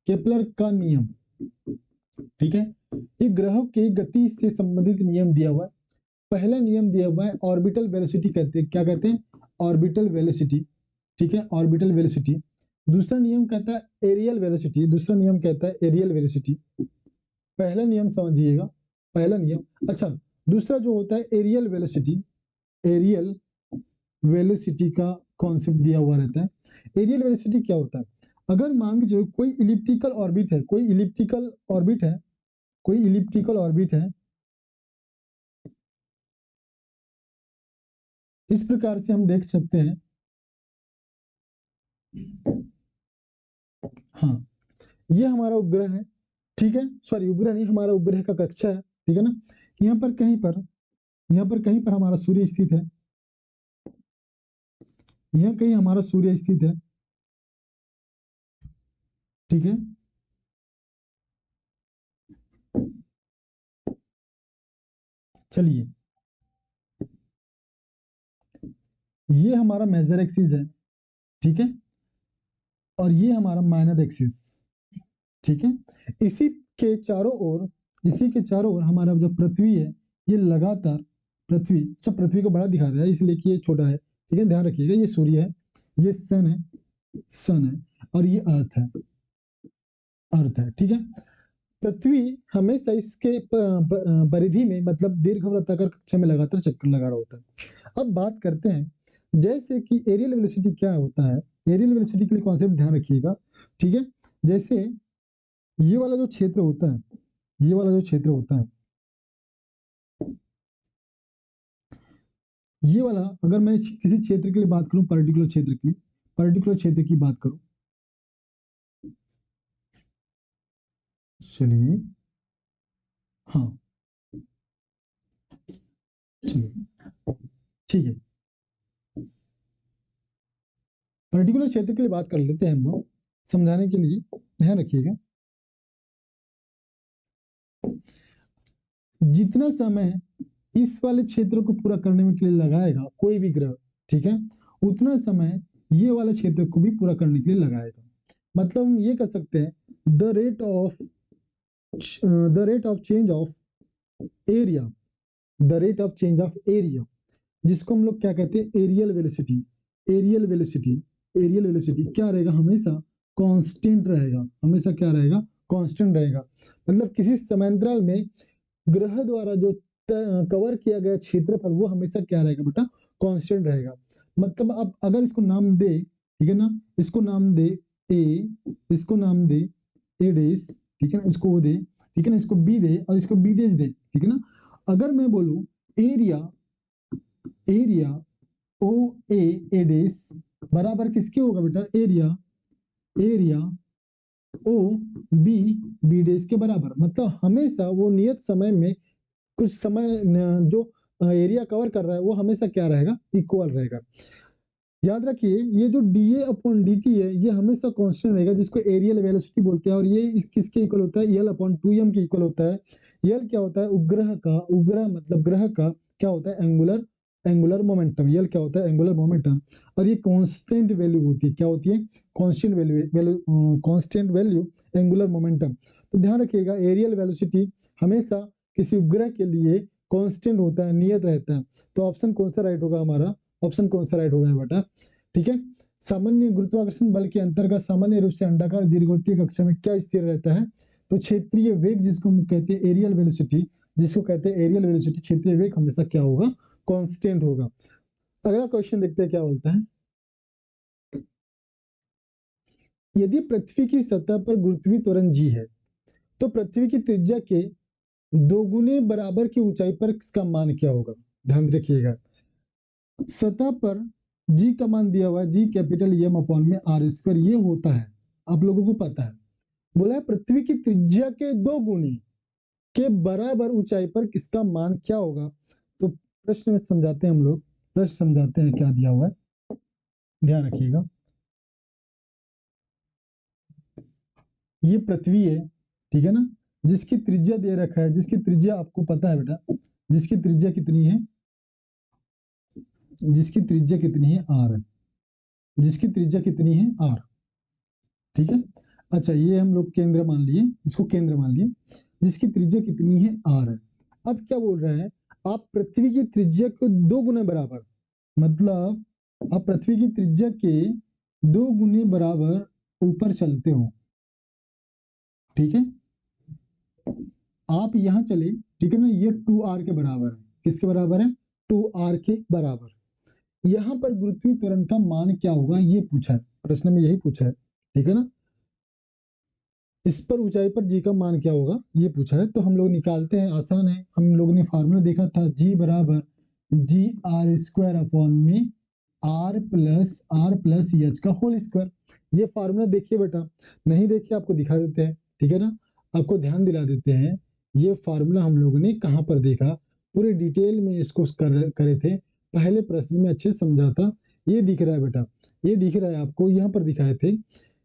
केपलर का नियम, ठीक है। ये ग्रहों की गति से संबंधित नियम दिया हुआ है। पहला नियम दिया हुआ है ऑर्बिटल वेलोसिटी, कहते हैं, क्या कहते हैं, ऑर्बिटल वेलोसिटी, ठीक है, ऑर्बिटल वेलोसिटी। दूसरा नियम कहता है एरियल वेलोसिटी, दूसरा नियम कहता है एरियल वेलोसिटी। पहला नियम समझिएगा, पहला नियम। अच्छा, दूसरा जो होता है एरियल वेलोसिटी, एरियल वेलोसिटी का कॉन्सेप्ट दिया हुआ रहता है। एरियल वेलोसिटी क्या होता है, अगर मान के चलो कोई इलिप्टिकल ऑर्बिट है, कोई इलिप्टिकल ऑर्बिट है, कोई इलिप्टिकल ऑर्बिट है, इस प्रकार से हम देख सकते हैं, हाँ, ये हमारा उपग्रह है, ठीक है, सॉरी उपग्रह नहीं, हमारा उपग्रह का कक्षा है, ठीक है ना। यहाँ पर कहीं पर हमारा सूर्य स्थित है, यहाँ कहीं हमारा सूर्य स्थित है, ठीक है। चलिए, ये हमारा मेजर एक्सिस है, ठीक है, और ये हमारा माइनर एक्सिस, ठीक है। इसी के चारों ओर, इसी के चारों ओर हमारा जो पृथ्वी है, ये लगातार पृथ्वी, अच्छा पृथ्वी को बड़ा दिखा दिया है इसलिए कि ये छोटा है, ठीक है, ध्यान रखिएगा। ये सूर्य है, ये सन है, सन है, और ये अर्थ है, अर्थ है, ठीक है। पृथ्वी हमेशा इसके परिधि में, मतलब दीर्घवृत्ताकार कक्षा में लगातार चक्कर लगा रहा होता है। अब बात करते हैं जैसे कि एरियल वेलोसिटी क्या होता है। एरियल वेलोसिटी के लिए कॉन्सेप्ट ध्यान रखिएगा, ठीक है। जैसे ये वाला जो क्षेत्र होता है, ये वाला जो क्षेत्र होता है, ये वाला, अगर मैं किसी क्षेत्र के लिए बात करूं, पर्टिकुलर क्षेत्र की, पर्टिकुलर क्षेत्र की बात करूं, चलिए, हाँ, चलिए, ठीक है, पर्टिकुलर क्षेत्र के लिए बात कर लेते हैं हम लोग, समझाने के लिए ध्यान रखिएगा। जितना समय इस वाले क्षेत्र को पूरा करने में के लिए लगाएगा कोई भी ग्रह, ठीक है, उतना समय ये वाला क्षेत्र को भी पूरा करने के लिए लगाएगा। मतलब हम ये कह सकते हैं the rate of the rate of change of area, the rate of change of area, जिसको हम लोग क्या कहते हैं, areal velocity. Areal velocity, areal velocity क्या रहेगा, हमेशा कांस्टेंट रहेगा, हमेशा क्या रहेगा, कांस्टेंट रहेगा। मतलब किसी समांतराल में ग्रह द्वारा जो कवर किया गया क्षेत्रफल वो हमेशा क्या रहेगा बेटा, कांस्टेंट रहेगा। मतलब अब अगर इसको नाम दे, ठीक है ना, इसको नाम दे ए, इसको नाम दे ए डेस, ठीक है ना, इसको वो दे, ठीक है ना, इसको बी दे और इसको बी डेस दे, ठीक है ना। अगर मैं बोलूं एरिया, एरिया ओ ए डेस बराबर किसके होगा बेटा, area, area O B B dash के बराबर। मतलब हमेशा वो नियत समय में कुछ समय जो एरिया कवर कर रहा है वो हमेशा क्या रहेगा, इक्वल रहेगा। याद रखिए ये जो dA अपॉन dt है ये हमेशा कांस्टेंट रहेगा, जिसको एरियल वेलोसिटी बोलते हैं, और ये किसके इक्वल होता है, L अपॉन 2m के इक्वल होता है। L क्या होता है, उपग्रह का, उपग्रह मतलब ग्रह का क्या होता है, एंगुलर, एंगुलर मोमेंटम। L क्या होता है, एंगुलर मोमेंटम। और ये कांस्टेंट वैल्यू होती है, क्या होती है, constant value, constant value angular momentum. तो ध्यान रखिएगा एरियल वेलोसिटी हमेशा किसी उपग्रह के लिए कांस्टेंट होता है, नियत रहता है। तो ऑप्शन कौन सा राइट होगा हमारा, ऑप्शन कौन सा राइट होगा बेटा, ठीक है। सामान्य गुरुत्वाकर्षण बल के अंतर्गत सामान्य रूप से अंडाकार दीर्घवृत्तीय कक्षा में क्या स्थिर रहता है, तो क्षेत्रीय वेग, जिसको हम कहते हैं एरियल वेलोसिटी, जिसको कहते हैं एरियल वेलोसिटी, क्षेत्रीय वेग हमेशा क्या होगा, कांस्टेंट होगा। अगला क्वेश्चन देखते हैं क्या बोलता है। यदि पृथ्वी की सतह पर गुरुत्वीय त्वरण g है तो पृथ्वी की त्रिज्या के दोगुने बराबर की ऊंचाई पर इसका मान क्या होगा। ध्यान रखिएगा सतह पर जी का मान दिया हुआ है, जी कैपिटल एम अपॉन में आर स्क्वायर, ये होता है, आप लोगों को पता है। बोला है पृथ्वी की त्रिज्या के 2 गुनी के बराबर ऊंचाई पर किसका मान क्या होगा। तो प्रश्न में समझाते हैं हम लोग, प्रश्न समझाते हैं क्या दिया हुआ है, ध्यान रखिएगा। ये पृथ्वी है, ठीक है ना, जिसकी त्रिज्या दे रखा है, जिसकी त्रिज्या आपको पता है बेटा, जिसकी त्रिज्या कितनी है, जिसकी त्रिज्या कितनी है, आर, जिसकी त्रिज्या कितनी है, आर, ठीक है। अच्छा ये हम लोग केंद्र मान लिए, इसको केंद्र मान लिए, जिसकी त्रिज्या कितनी है, आर है। अब क्या बोल रहा है, आप पृथ्वी की त्रिज्या को 2 गुना बराबर, मतलब आप पृथ्वी की त्रिज्या के 2 गुने बराबर ऊपर चलते हो, ठीक है। आप यहां चले, ठीक है ना, ये 2r के बराबर है, किसके बराबर है, 2r के बराबर। यहां पर गुरुत्वीय त्वरण का मान क्या होगा ये पूछा है, प्रश्न में यही पूछा है, ठीक है ना। इस पर ऊंचाई पर जी का मान क्या होगा ये पूछा है, तो हम लोग निकालते हैं, आसान है। हम लोगों ने फार्मूला देखा था, जी बराबर जी आर स्क्वायर अपॉन में आर प्लस एच का होल स्क्वायर। ये फार्मूला देखिए बेटा, नहीं देखिए आपको दिखा देते हैं, ठीक है ना, आपको ध्यान दिला देते हैं। ये फार्मूला हम लोगों ने कहाँ पर देखा, पूरे डिटेल में इसको करे थे, पहले प्रश्न में अच्छे समझा था। ये दिख रहा है बेटा, ये दिख रहा है आपको, यहाँ पर दिखाए थे।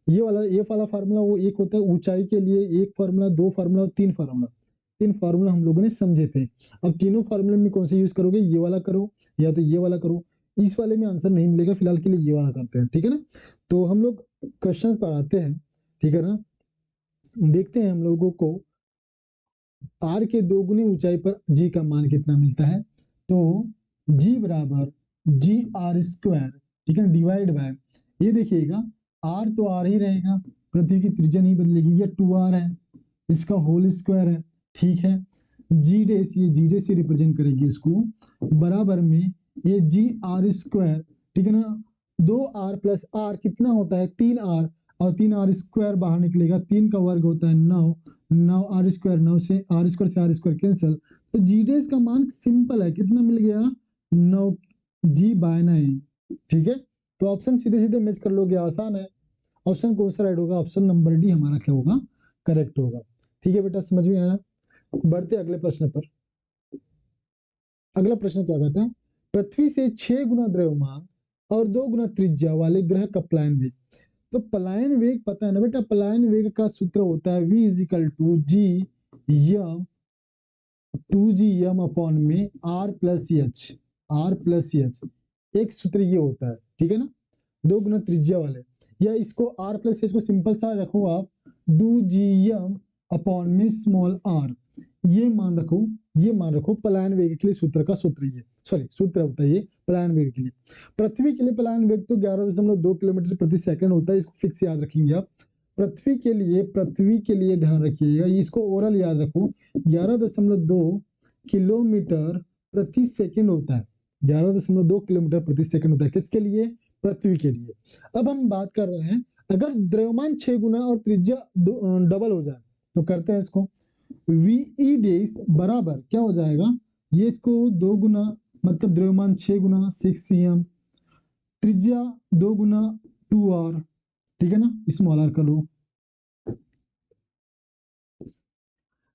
ये वाला फार्मूला वो एक होता है ऊंचाई के लिए, एक फार्मूला, 2 फार्मूला और 3 फार्मूला, 3 फार्मूला हम लोगों ने समझे थे। अब तीनों फार्मूले में कौन से यूज करोगे, ये वाला करो या तो ये वाला करो। इस वाले में आंसर नहीं मिलेगा, फिलहाल के लिए ये वाला करते हैं, ठीक है ना। तो हम लोग क्वेश्चन पर आते हैं, ठीक है ना, देखते हैं हम लोगों को आर के 2 गुनी ऊंचाई पर जी का मान कितना मिलता है। तो जी बराबर जी आर स्क्वायर, ठीक है, डिवाइड बाय, ये देखिएगा आर तो आर ही रहेगा, पृथ्वी की त्रिज्या नहीं बदलेगी, ये 2r है, इसका होल स्क्वायर है, ठीक है। जी डेस, ये जी डेस से रिप्रेजेंट करेगी इसको, बराबर में ये जी आर स्क्वायर, ठीक है ना, 2r प्लस आर कितना होता है, 3r, और 3r स्क्वायर बाहर निकलेगा, 3 का वर्ग होता है 9, 9 आर स्क्वायर, 9 से आर स्क्वायर कैंसिल। तो जी डेस का मान सिंपल है, कितना मिल गया, 9 जी बाय 9, ठीक है। तो ऑप्शन सीधे सीधे मैच कर लोगे, आसान है। ऑप्शन कौन सा राइट होगा, ऑप्शन नंबर डी हमारा क्या होगा, करेक्ट होगा। ठीक है बेटा, समझ में आया। बढ़ते अगले प्रश्न पर। अगला प्रश्न क्या कहता है, पृथ्वी से 6 गुना द्रव्यमान और 2 गुना त्रिज्या वाले ग्रह का पलायन वेग। तो पलायन वेग पता है ना बेटा, पलायन वेग का सूत्र होता है v is equal to G M, 2g m upon में r plus H, R plus H, एक सूत्र ये होता है, ठीक है ना, 2 गुना त्रिज्या वाले, या इसको r प्लस एच को सिंपल सा रखो आप, 2g m अपॉन में स्मॉल आर, ये मान रखो पलायन वेग के लिए सूत्र का सूत्र ये, सॉरी सूत्र होता है ये पलायन वेग के लिए। पृथ्वी के लिए पलायन वेग तो 11.2 किलोमीटर प्रति सेकंड होता है, इसको फिक्स याद रखेंगे आप। पृथ्वी के लिए ध्यान रखिएगा, इसको ओरल याद रखो, 11.2 किलोमीटर प्रति सेकंड होता है, 11.2 किलोमीटर प्रति सेकंड होता है, किसके लिए? पृथ्वी के लिए। अब हम बात कर रहे हैं अगर द्रव्यमान 6 गुना और त्रिज्या डबल हो जाए तो करते हैं इसको, वी डेज बराबर क्या हो जाएगा, ये इसको 2 गुना मतलब द्रव्यमान 6 गुना 6 cm, त्रिज्या 2 गुना 2r, ठीक है ना, स्मॉल आर कर लो,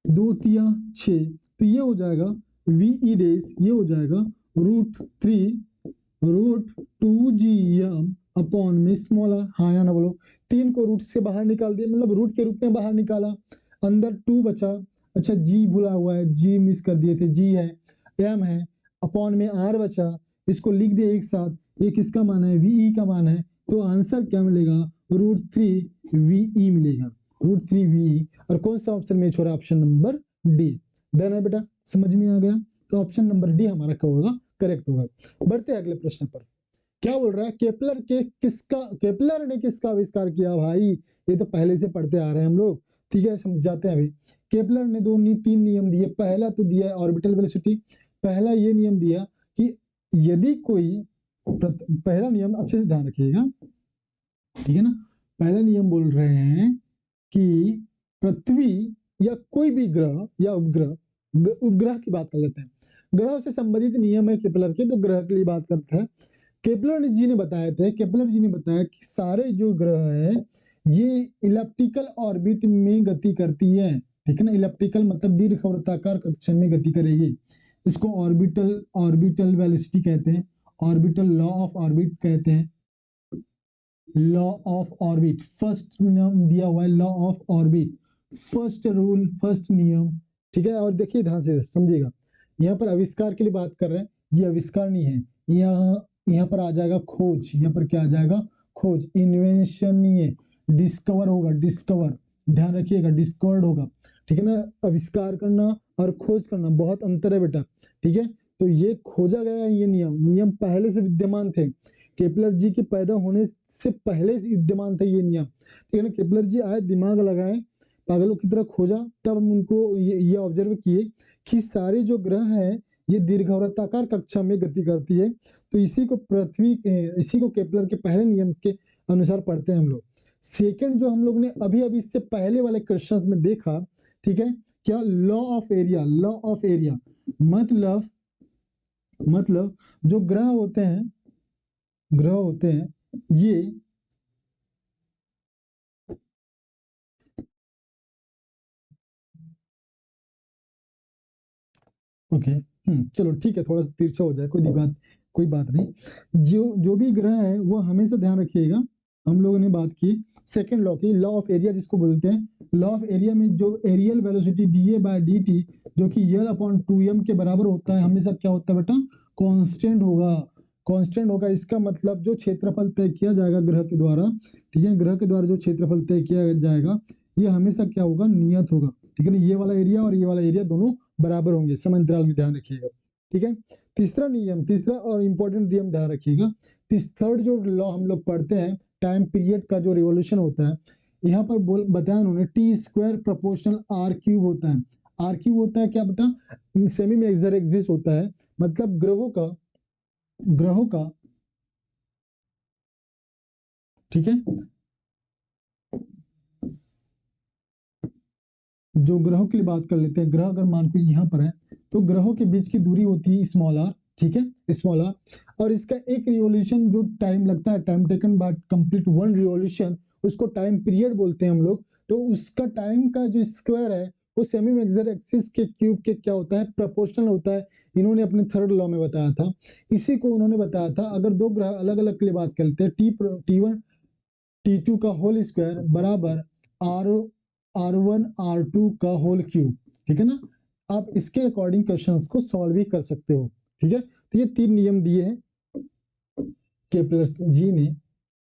2 तिया 6, तो ये हो जाएगा वी डेज, ये हो जाएगा √2 अपॉन में स्मॉल आर। हाँ या ना बोलो, 3 को रूट से बाहर निकाल दिया, मतलब रूट के रूप में बाहर निकाला, अंदर 2 बचा, अच्छा जी भूला हुआ है, जी मिस कर दिए थे, जी है, एम है, अपॉन में आर बचा, इसको लिख दिया एक साथ, ये किसका मान है? वीई का मान है, तो आंसर क्या मिलेगा? √3 VE मिलेगा, √3 VE। और कौन सा ऑप्शन में छोड़ा? Option number D. डन है बेटा, समझ में आ गया? तो ऑप्शन नंबर डी हमारा क्या होगा? करेक्ट होगा। बढ़ते हैं अगले प्रश्न पर। क्या बोल रहा है? केपलर ने किसका आविष्कार किया? भाई ये तो पहले से पढ़ते आ रहे हैं हम लोग, ठीक है, समझाते हैं अभी। केपलर ने 3 नियम दिए। पहला तो दिया ऑर्बिटल वेलोसिटी, पहला ये नियम दिया कि यदि कोई, पहला नियम अच्छे से ध्यान रखिएगा, ठीक है ना, पहला नियम बोल रहे हैं कि पृथ्वी या कोई भी ग्रह या उपग्रह की बात कर लेते हैं, ग्रह से संबंधित नियम है केपलर के, तो ग्रह के लिए बात करते हैं। केपलर जी ने बताया कि सारे जो ग्रह है ये इलिप्टिकल ऑर्बिट में गति करती है, ठीक है ना, इलिप्टिकल मतलब दीर्घवृत्ताकार कक्षा में गति करेगी, इसको ऑर्बिटल वेलोसिटी कहते हैं, ऑर्बिटल लॉ ऑफ ऑर्बिट कहते हैं, लॉ ऑफ ऑर्बिट, फर्स्ट नियम दिया हुआ है, law of orbit, first rule, first नियम, ठीक है। और देखिए ध्यान से समझिएगा, यहाँ पर आविष्कार के लिए बात कर रहे हैं, ये आविष्कार नहीं है, यहाँ पर आ जाएगा खोज, यहाँ पर क्या आ जाएगा? खोज, इन्वेंशन नहीं है, डिस्कवर होगा, डिस्कवर, ध्यान रखिएगा, डिस्कवर्ड होगा, ठीक है ना। आविष्कार करना और खोज करना बहुत अंतर है बेटा, ठीक है। तो ये खोजा गया है, ये नियम पहले से विद्यमान थे, केपलर जी के पैदा होने से पहले से विद्यमान थे ये नियम, ठीक है ना। केपलर जी आए, दिमाग लगाए, पागलों की तरह खोजा, तब हम उनको ये ऑब्जर्व किए कि सारे जो ग्रह हैं ये दीर्घवृत्ताकार कक्षा में गति करती है, तो इसी को केपलर के पहले नियम के अनुसार पढ़ते हैं हम लोग। सेकंड जो हम लोग ने अभी इससे पहले वाले क्वेश्चंस में देखा, ठीक है, क्या? Law of area, law of area मतलब जो ग्रह होते हैं ये ओके, चलो ठीक है, थोड़ा सा तिरछा हो जाए, कोई बात नहीं। जो भी ग्रह है वो हमेशा ध्यान रखिएगा, हम लोगों ने बात की सेकंड लॉ की, लॉ ऑफ एरिया जिसको बोलते हैं। लॉ ऑफ एरिया में जो एरियल वेलोसिटी dA/dt जो कि L/2m के बराबर होता है, हमेशा क्या होता है बेटा? कांस्टेंट होगा। इसका मतलब जो क्षेत्रफल तय किया जाएगा ग्रह के द्वारा, ठीक है, ग्रह के द्वारा जो क्षेत्रफल तय किया जाएगा ये हमेशा क्या होगा? नियत होगा, ठीक है ना। ये वाला एरिया और ये वाला एरिया दोनों बराबर होंगे, समांतराल में, ध्यान रखिएगा, ठीक है। तीसरा और इंपॉर्टेंट नियम ध्यान रखिएगा, थर्ड जो लॉ हम लोग पढ़ते हैं, टाइम पीरियड का जो रिवोल्यूशन होता है, यहाँ पर बताया उन्होंने T² प्रोपोर्शनल R³ होता है। R³ होता है क्या बेटा? सेमी में एक्सिस होता है, मतलब ग्रहों का, ठीक है, जो ग्रहों के लिए बात कर लेते हैं, ग्रह अगर मान को यहाँ पर है तो ग्रहों के बीच की दूरी होती है स्मॉल आर, ठीक है, स्मॉल आर, और इसका एक रिवोल्यूशन जो टाइम लगता है, time taken by complete one revolution, उसको टाइम पीरियड बोलते हैं हम लोग। तो उसका टाइम का जो स्क्वायर है वो सेमी मेजर एक्सिस के क्यूब के क्या होता है? प्रोपोर्शनल होता है। इन्होंने अपने थर्ड लॉ में बताया था, इसी को उन्होंने बताया था, अगर दो ग्रह अलग अलग के लिए बात करते हैं, T1 T2 का होल स्क्वायर बराबर R1 R2 का होल क्यूब, ठीक है ना। आप इसके अकॉर्डिंग क्वेश्चंस को सॉल्व भी कर सकते हो, ठीक है। तो ये 3 नियम दिए हैं केपलर जी ने,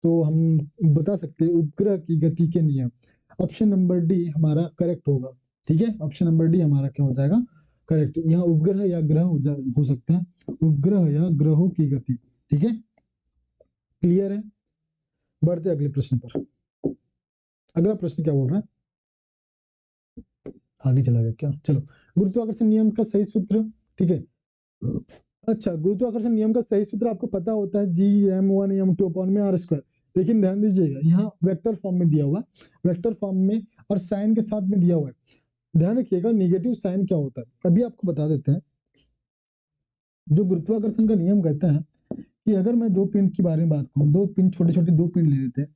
तो हम बता सकते हैं उपग्रह की गति के नियम। ऑप्शन नंबर डी हमारा करेक्ट होगा। ठीक है, ऑप्शन नंबर डी हमारा क्या हो जाएगा करेक्ट। यहाँ उपग्रह या ग्रह हो सकता है, उपग्रह या ग्रहों की गति। ठीक है, क्लियर है। बढ़ते अगले प्रश्न पर। अगला प्रश्न क्या बोल रहा है, आगे चला गया क्या, चलो। गुरुत्वाकर्षण नियम का सही सूत्र, ठीक है। अच्छा, गुरुत्वाकर्षण नियम का सही सूत्र आपको पता होता है G(m1m2/r²। लेकिन ध्यान दीजिएगा यहाँ वेक्टर फॉर्म में दिया हुआ है, वेक्टर फॉर्म में और साइन के साथ में दिया हुआ है। ध्यान रखिएगा निगेटिव साइन क्या होता है, अभी आपको बता देते हैं। जो गुरुत्वाकर्षण का नियम कहता है कि अगर मैं दो पिंड के बारे में बात करूं, दो पिंड छोटे छोटे दो पिंड ले लेते हैं,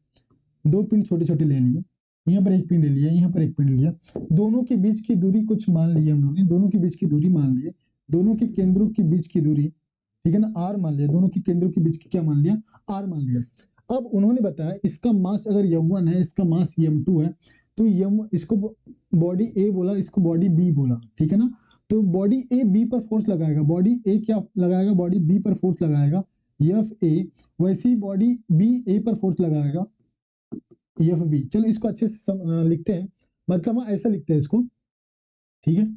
दो पिंड छोटे छोटे ले लिए, यहाँ पर एक पिंड ले लिया, यहाँ पर एक पिंड लिया, दोनों के बीच की दूरी कुछ मान ली हम लोगों ने, दोनों के बीच की दूरी मान लिए, दोनों के केंद्रों के बीच की दूरी, ठीक है ना, आर मान लिया, दोनों के केंद्रों के बीच की क्या मान लिया, आर मान लिया। अब उन्होंने बताया इसका मास अगर m1 है, इसका मास m2 है, तो इसको बॉडी ए बोला, इसको बॉडी बी बोला, ठीक है ना। तो बॉडी ए बी पर फोर्स लगाएगा, बॉडी ए क्या लगाएगा, बॉडी बी पर फोर्स लगाएगा एफ ए, वैसे ही बॉडी बी ए पर फोर्स लगाएगा एफ बी। चलो इसको अच्छे से लिखते हैं, मतलब हम ऐसा लिखते हैं इसको, ठीक है।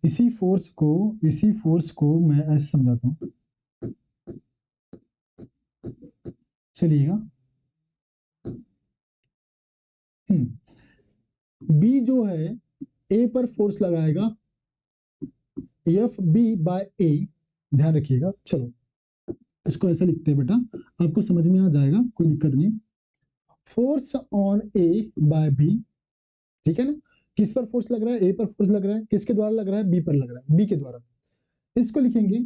इसी फोर्स को मैं ऐसे समझाता हूँ, चलिएगा। बी जो है ए पर फोर्स लगाएगा एफ बी बाय ए, ध्यान रखिएगा। चलो इसको ऐसा लिखते हैं बेटा, आपको समझ में आ जाएगा, कोई दिक्कत नहीं। Force on A by B, ठीक है ना। किस पर फोर्स लग रहा है, ए पर फोर्स लग रहा है, किसके द्वारा लग रहा है, बी पर लग रहा है, बी के द्वारा। इसको लिखेंगे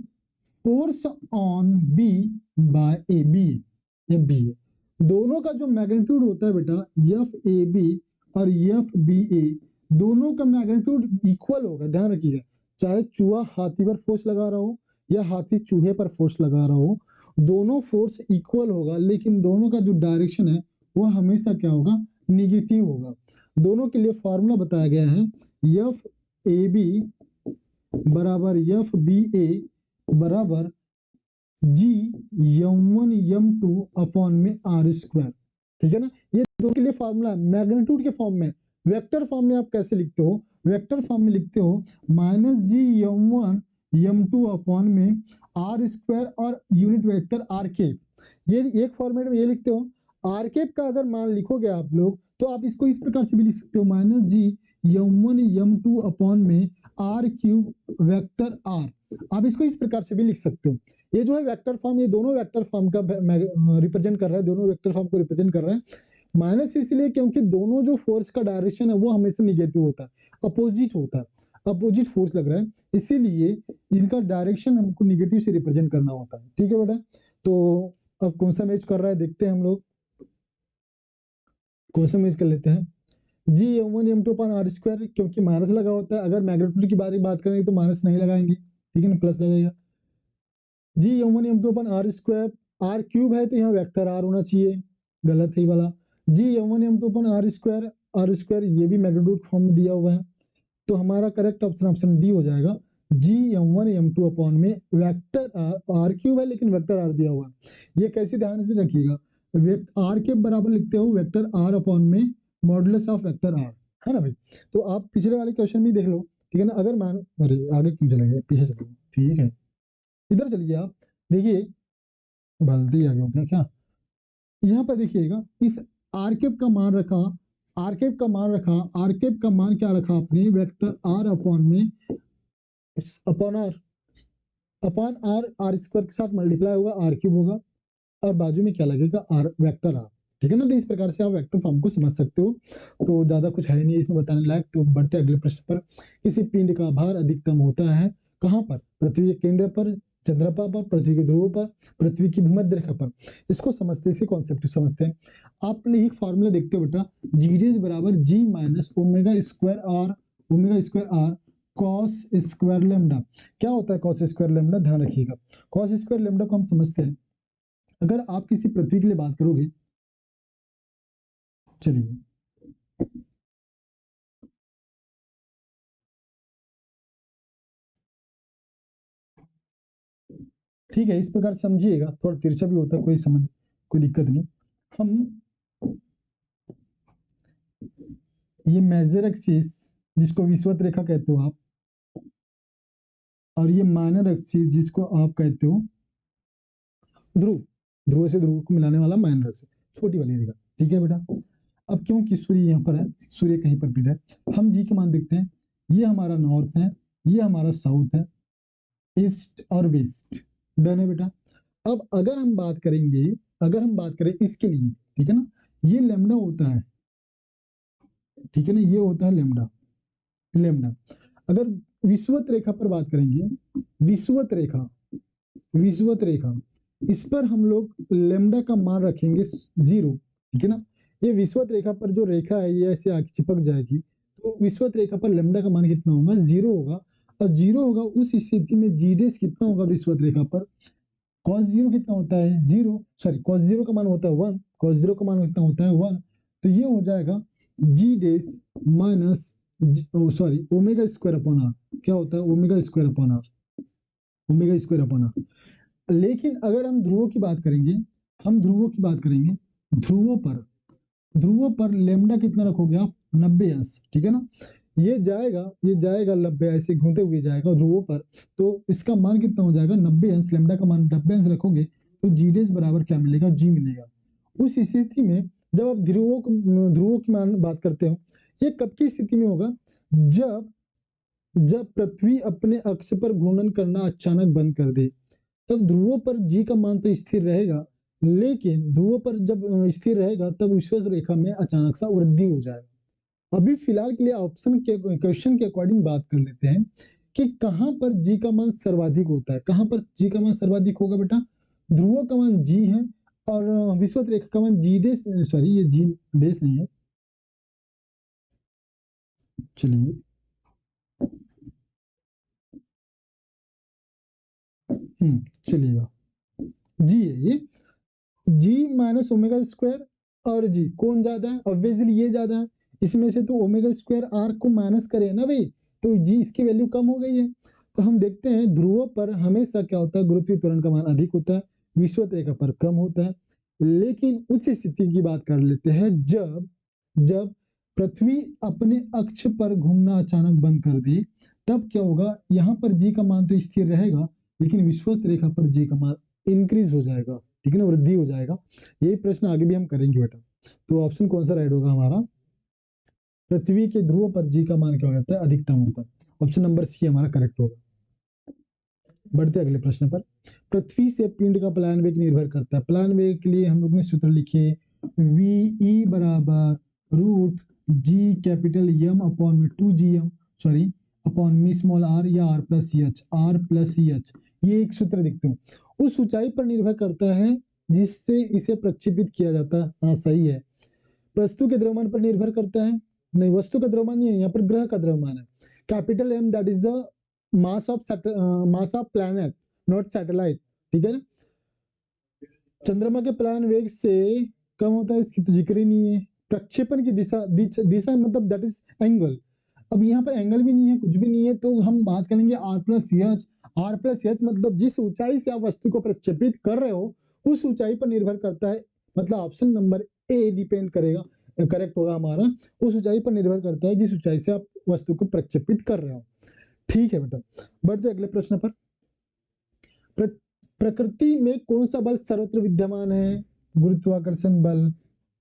force on B by A, B ये बी है। दोनों का जो मैग्नीट्यूड होता है बेटा एफ ए बी और एफ बी ए, दोनों का मैग्नीट्यूड इक्वल होगा, ध्यान रखिएगा। चाहे चूहा हाथी पर फोर्स लगा रहा हो या हाथी चूहे पर फोर्स लगा रहा हो, दोनों फोर्स इक्वल होगा, लेकिन दोनों का जो डायरेक्शन है वो हमेशा क्या होगा, निगेटिव होगा। दोनों के लिए फॉर्मूला बताया गया है एफ ए बी बराबर एफ बी ए बराबर G(m1m2)/r², ठीक है ना। ये दो के लिए फॉर्मूला मैग्नीट्यूड के फॉर्म में, वेक्टर फॉर्म में आप कैसे लिखते हो, वेक्टर फॉर्म में लिखते हो -G(m1m2)/r² और यूनिट वेक्टर आर केप। ये एक फॉर्मेट में ये लिखते हो। आर केप का अगर मान लिखोगे आप लोग तो आप इसको इस प्रकार से भी लिख सकते हो -G(m1m2)/r³ वेक्टर आर। आप इसको इस प्रकार से भी लिख सकते हो। ये जो है वेक्टर फॉर्म, ये दोनों वेक्टर फॉर्म का रिप्रेजेंट कर रहा है, दोनों वेक्टर फॉर्म को रिप्रेजेंट कर रहा है। माइनस इसलिए क्योंकि दोनों जो फोर्स का डायरेक्शन है वो हमेशा निगेटिव होता है, अपोजिट होता है, अपोजिट फोर्स लग रहा है, इसीलिए इनका डायरेक्शन हमको निगेटिव से रिप्रेजेंट करना होता है, ठीक है बेटा। तो अब कौन सा मैच कर रहा है देखते हैं हम लोग, कौन सा मैच कर लेते हैं। G(m1m2)/r², क्योंकि माइनस लगा होता है, अगर मैग्नीट्यूड की बात करेंगे तो माइनस नहीं लगाएंगे, ठीक है ना, प्लस लगेगा। G(m1m2)/r², r³ है तो यहाँ वेक्टर आर होना चाहिए, गलत है वाला। G(m1m2)/r², r² ये भी मैग्नीट्यूड फॉर्म में दिया हुआ है, तो हमारा करेक्ट ऑप्शन ऑप्शन डी हो जाएगा। G(m1m2) में वेक्टर r³ है लेकिन वेक्टर आर दिया हुआ है। ये कैसे ध्यान से रखिएगा, आर के बराबर लिखते हो वेक्टर आर अपॉन में मॉडुलस ऑफ वेक्टर आर, है ना भाई। तो आप पिछले वाले क्वेश्चन भी देख लो, ठीक है ना। अगर मान, अरे आगे क्यों चले गए, पीछे चले गए, ठीक है, इधर चलिए आप देखिए, गलती आ गया क्या, यहाँ पर देखिएगा इस आर केप का मान रखा, आर केप का मान रखा, आर केप का मान क्या रखा आपने, वेक्टर आर अपॉन में upon R, upon R, r² के साथ मल्टीप्लाई होगा, r³ होगा, और बाजू में क्या लगेगा, आर वेक्टर आर, ठीक है ना। तो इस प्रकार से आप वेक्टर फॉर्म को समझ सकते हो। तो ज्यादा कुछ है नहीं इसमें बताने लायक। तो बढ़ते अगले प्रश्न पर। किसी पिंड का भार अधिकतम होता है कहाँ पर, पृथ्वी के केंद्र पर, चंद्रमा पर, पृथ्वी के ध्रुव पर, पृथ्वी की भूमध्य रेखा पर। इसको समझते, इसके कॉन्सेप्ट समझते हैं। आपने एक फॉर्मूला देखते हो बेटा, जीडीएस बराबर G minus omega square R cos square lambda. क्या होता है कॉस स्क्वायर लेमडा, ध्यान रखिएगा। कॉस स्क्वायर लेमडा को हम समझते हैं, अगर आप किसी पृथ्वी के लिए बात करोगे, चलिए ठीक है, इस प्रकार समझिएगा, थोड़ा तिरछा भी होता है, कोई समझ, कोई दिक्कत नहीं। हम ये मेजर एक्सिस जिसको विषुवत रेखा कहते हो आप, और ये मानव अक्ष जिसको आप कहते हो ध्रुव, ध्रुव से ध्रुव को मिलाने वाला मानव अक्ष, छोटी वाली रेखा। ठीक है बेटा। अब क्योंकि सूर्य यहाँ पर है, सूर्य कहीं पर भी है, हम जी के मान देखते हैं। ये हमारा नॉर्थ है, ये हमारा साउथ है, ईस्ट और वेस्ट। डन है बेटा। अब अगर हम बात करेंगे, अगर हम बात करें इसके लिए, ठीक है ना, ये लैम्डा होता है, ठीक है ना, ये होता है लैम्डा, लैम्डा। अगर विषुवत रेखा पर बात करेंगे, विषुवत रेखा, विषुवत रेखा, इस पर हम लोग लैम्डा का मान रखेंगे 0, ठीक है ना। ये विषुवत रेखा पर जो रेखा है ये ऐसे आके चिपक जाएगी, तो विषुवत रेखा पर लैम्डा का मान कितना होगा, 0 होगा। और 0 होगा उस स्थिति में जी डेस कितना होगा विषुवत रेखा पर, cos 0 कितना होता है 0, सॉरी cos 0 का मान होता है 1, cos 0 का मान कितना होता है 1, तो ये हो जाएगा जी डेस minus, sorry omega square upon R, क्या होता है omega square upon R, omega square upon R. लेकिन अगर हम ध्रुवों की बात करेंगे, हम ध्रुवों की बात करेंगे, ध्रुवों पर, ध्रुवों पर लेमडा कितना रखोगे आप, 90 अंश, ठीक है ना। ये जाएगा 90, ऐसे घूमते हुए जाएगा ध्रुवों पर, तो इसका मान कितना हो जाएगा 90 अंश, लेमडा का मान 90 अंश रखोगे तो जी डेस बराबर क्या मिलेगा, जी मिलेगा। उस स्थिति में जब आप ध्रुवों की मान बात करते हो, ये कब की स्थिति में होगा, जब जब पृथ्वी अपने अक्ष पर घूर्णन करना अचानक बंद कर दे, तब ध्रुवों पर जी का मान तो स्थिर रहेगा, लेकिन ध्रुवों पर जब स्थिर रहेगा तब विषुवत रेखा में अचानक सा वृद्धि हो जाएगा। अभी फिलहाल के लिए ऑप्शन के क्वेश्चन के अकॉर्डिंग बात कर लेते हैं कि कहां पर जी का मान सर्वाधिक होता है, कहां पर जी का मान सर्वाधिक होगा बेटा, ध्रुवों का मान जी है और विषुवत रेखा का मान जी डेस, सॉरी ये जी डेस नहीं है, चलिए चलिएगा, जी है ये, जी माइनस ओमेगा स्क्वायर, और जी कौन ज्यादा है, ऑब्वियसली ये ज्यादा है, इसमें से तो ओमेगा स्क्वायर आर को माइनस करे ना भाई, तो जी इसकी वैल्यू कम हो गई है। तो हम देखते हैं ध्रुवों पर हमेशा क्या होता है, गुरुत्वीय त्वरण का मान अधिक होता है, विषुवत रेखा पर कम होता है। लेकिन उस स्थिति की बात कर लेते हैं जब जब पृथ्वी अपने अक्ष पर घूमना अचानक बंद कर दे, तब क्या होगा, यहाँ पर जी का मान तो स्थिर रहेगा, लेकिन विषुवत रेखा पर जी का मान इंक्रीज हो जाएगा, ठीक है ना, वृद्धि हो जाएगा। यही प्रश्न आगे भी हम करेंगे बेटा। तो ऑप्शन कौन सा राइट होगा हमारा, पृथ्वी के ध्रुव पर जी का मान क्या हो जाता है, अधिकतम होता है। ऑप्शन नंबर सी हमारा करेक्ट होगा। बढ़ते अगले प्रश्न पर, पृथ्वी से पिंड का पलायन वेग निर्भर करता है। पलायन वेग के लिए हम लोग ने सूत्र लिखे, वी ई बराबर root G capital M upon में 2gm, सॉरी अपॉन में स्मॉल आर, या R plus C H, R plus C H, ये एक सूत्र देखते हो। उस ऊंचाई पर निर्भर करता है जिससे इसे प्रक्षेपित किया जाता है, हाँ सही है। वस्तु के द्रव्यमान पर निर्भर करता है, नहीं वस्तु का द्रव्यमान नहीं है, यहाँ पर ग्रह का द्रव्यमान है। Capital M that is the mass of planet, not satellite, ठीक है ना। चंद्रमा के पलायन वेग से कम होता है, इसकी तो जिक्र ही नहीं है। प्रक्षेपण की दिशा, दिशा मतलब दैट इज एंगल। अब यहाँ पर एंगल भी नहीं है, कुछ भी नहीं है, तो हम बात करेंगे R plus H. R plus H मतलब जिस ऊंचाई से आप वस्तु को प्रक्षेपित कर रहे हो उस ऊंचाई पर निर्भर करता है, मतलब ऑप्शन नंबर ए डिपेंड करेगा, करेक्ट होगा हमारा। उस ऊंचाई पर निर्भर करता है जिस ऊंचाई से आप वस्तु को प्रक्षेपित कर रहे हो। ठीक है बेटा, बढ़ते अगले प्रश्न पर। प्रकृति में कौन सा बल सर्वत्र विद्यमान है, गुरुत्वाकर्षण बल,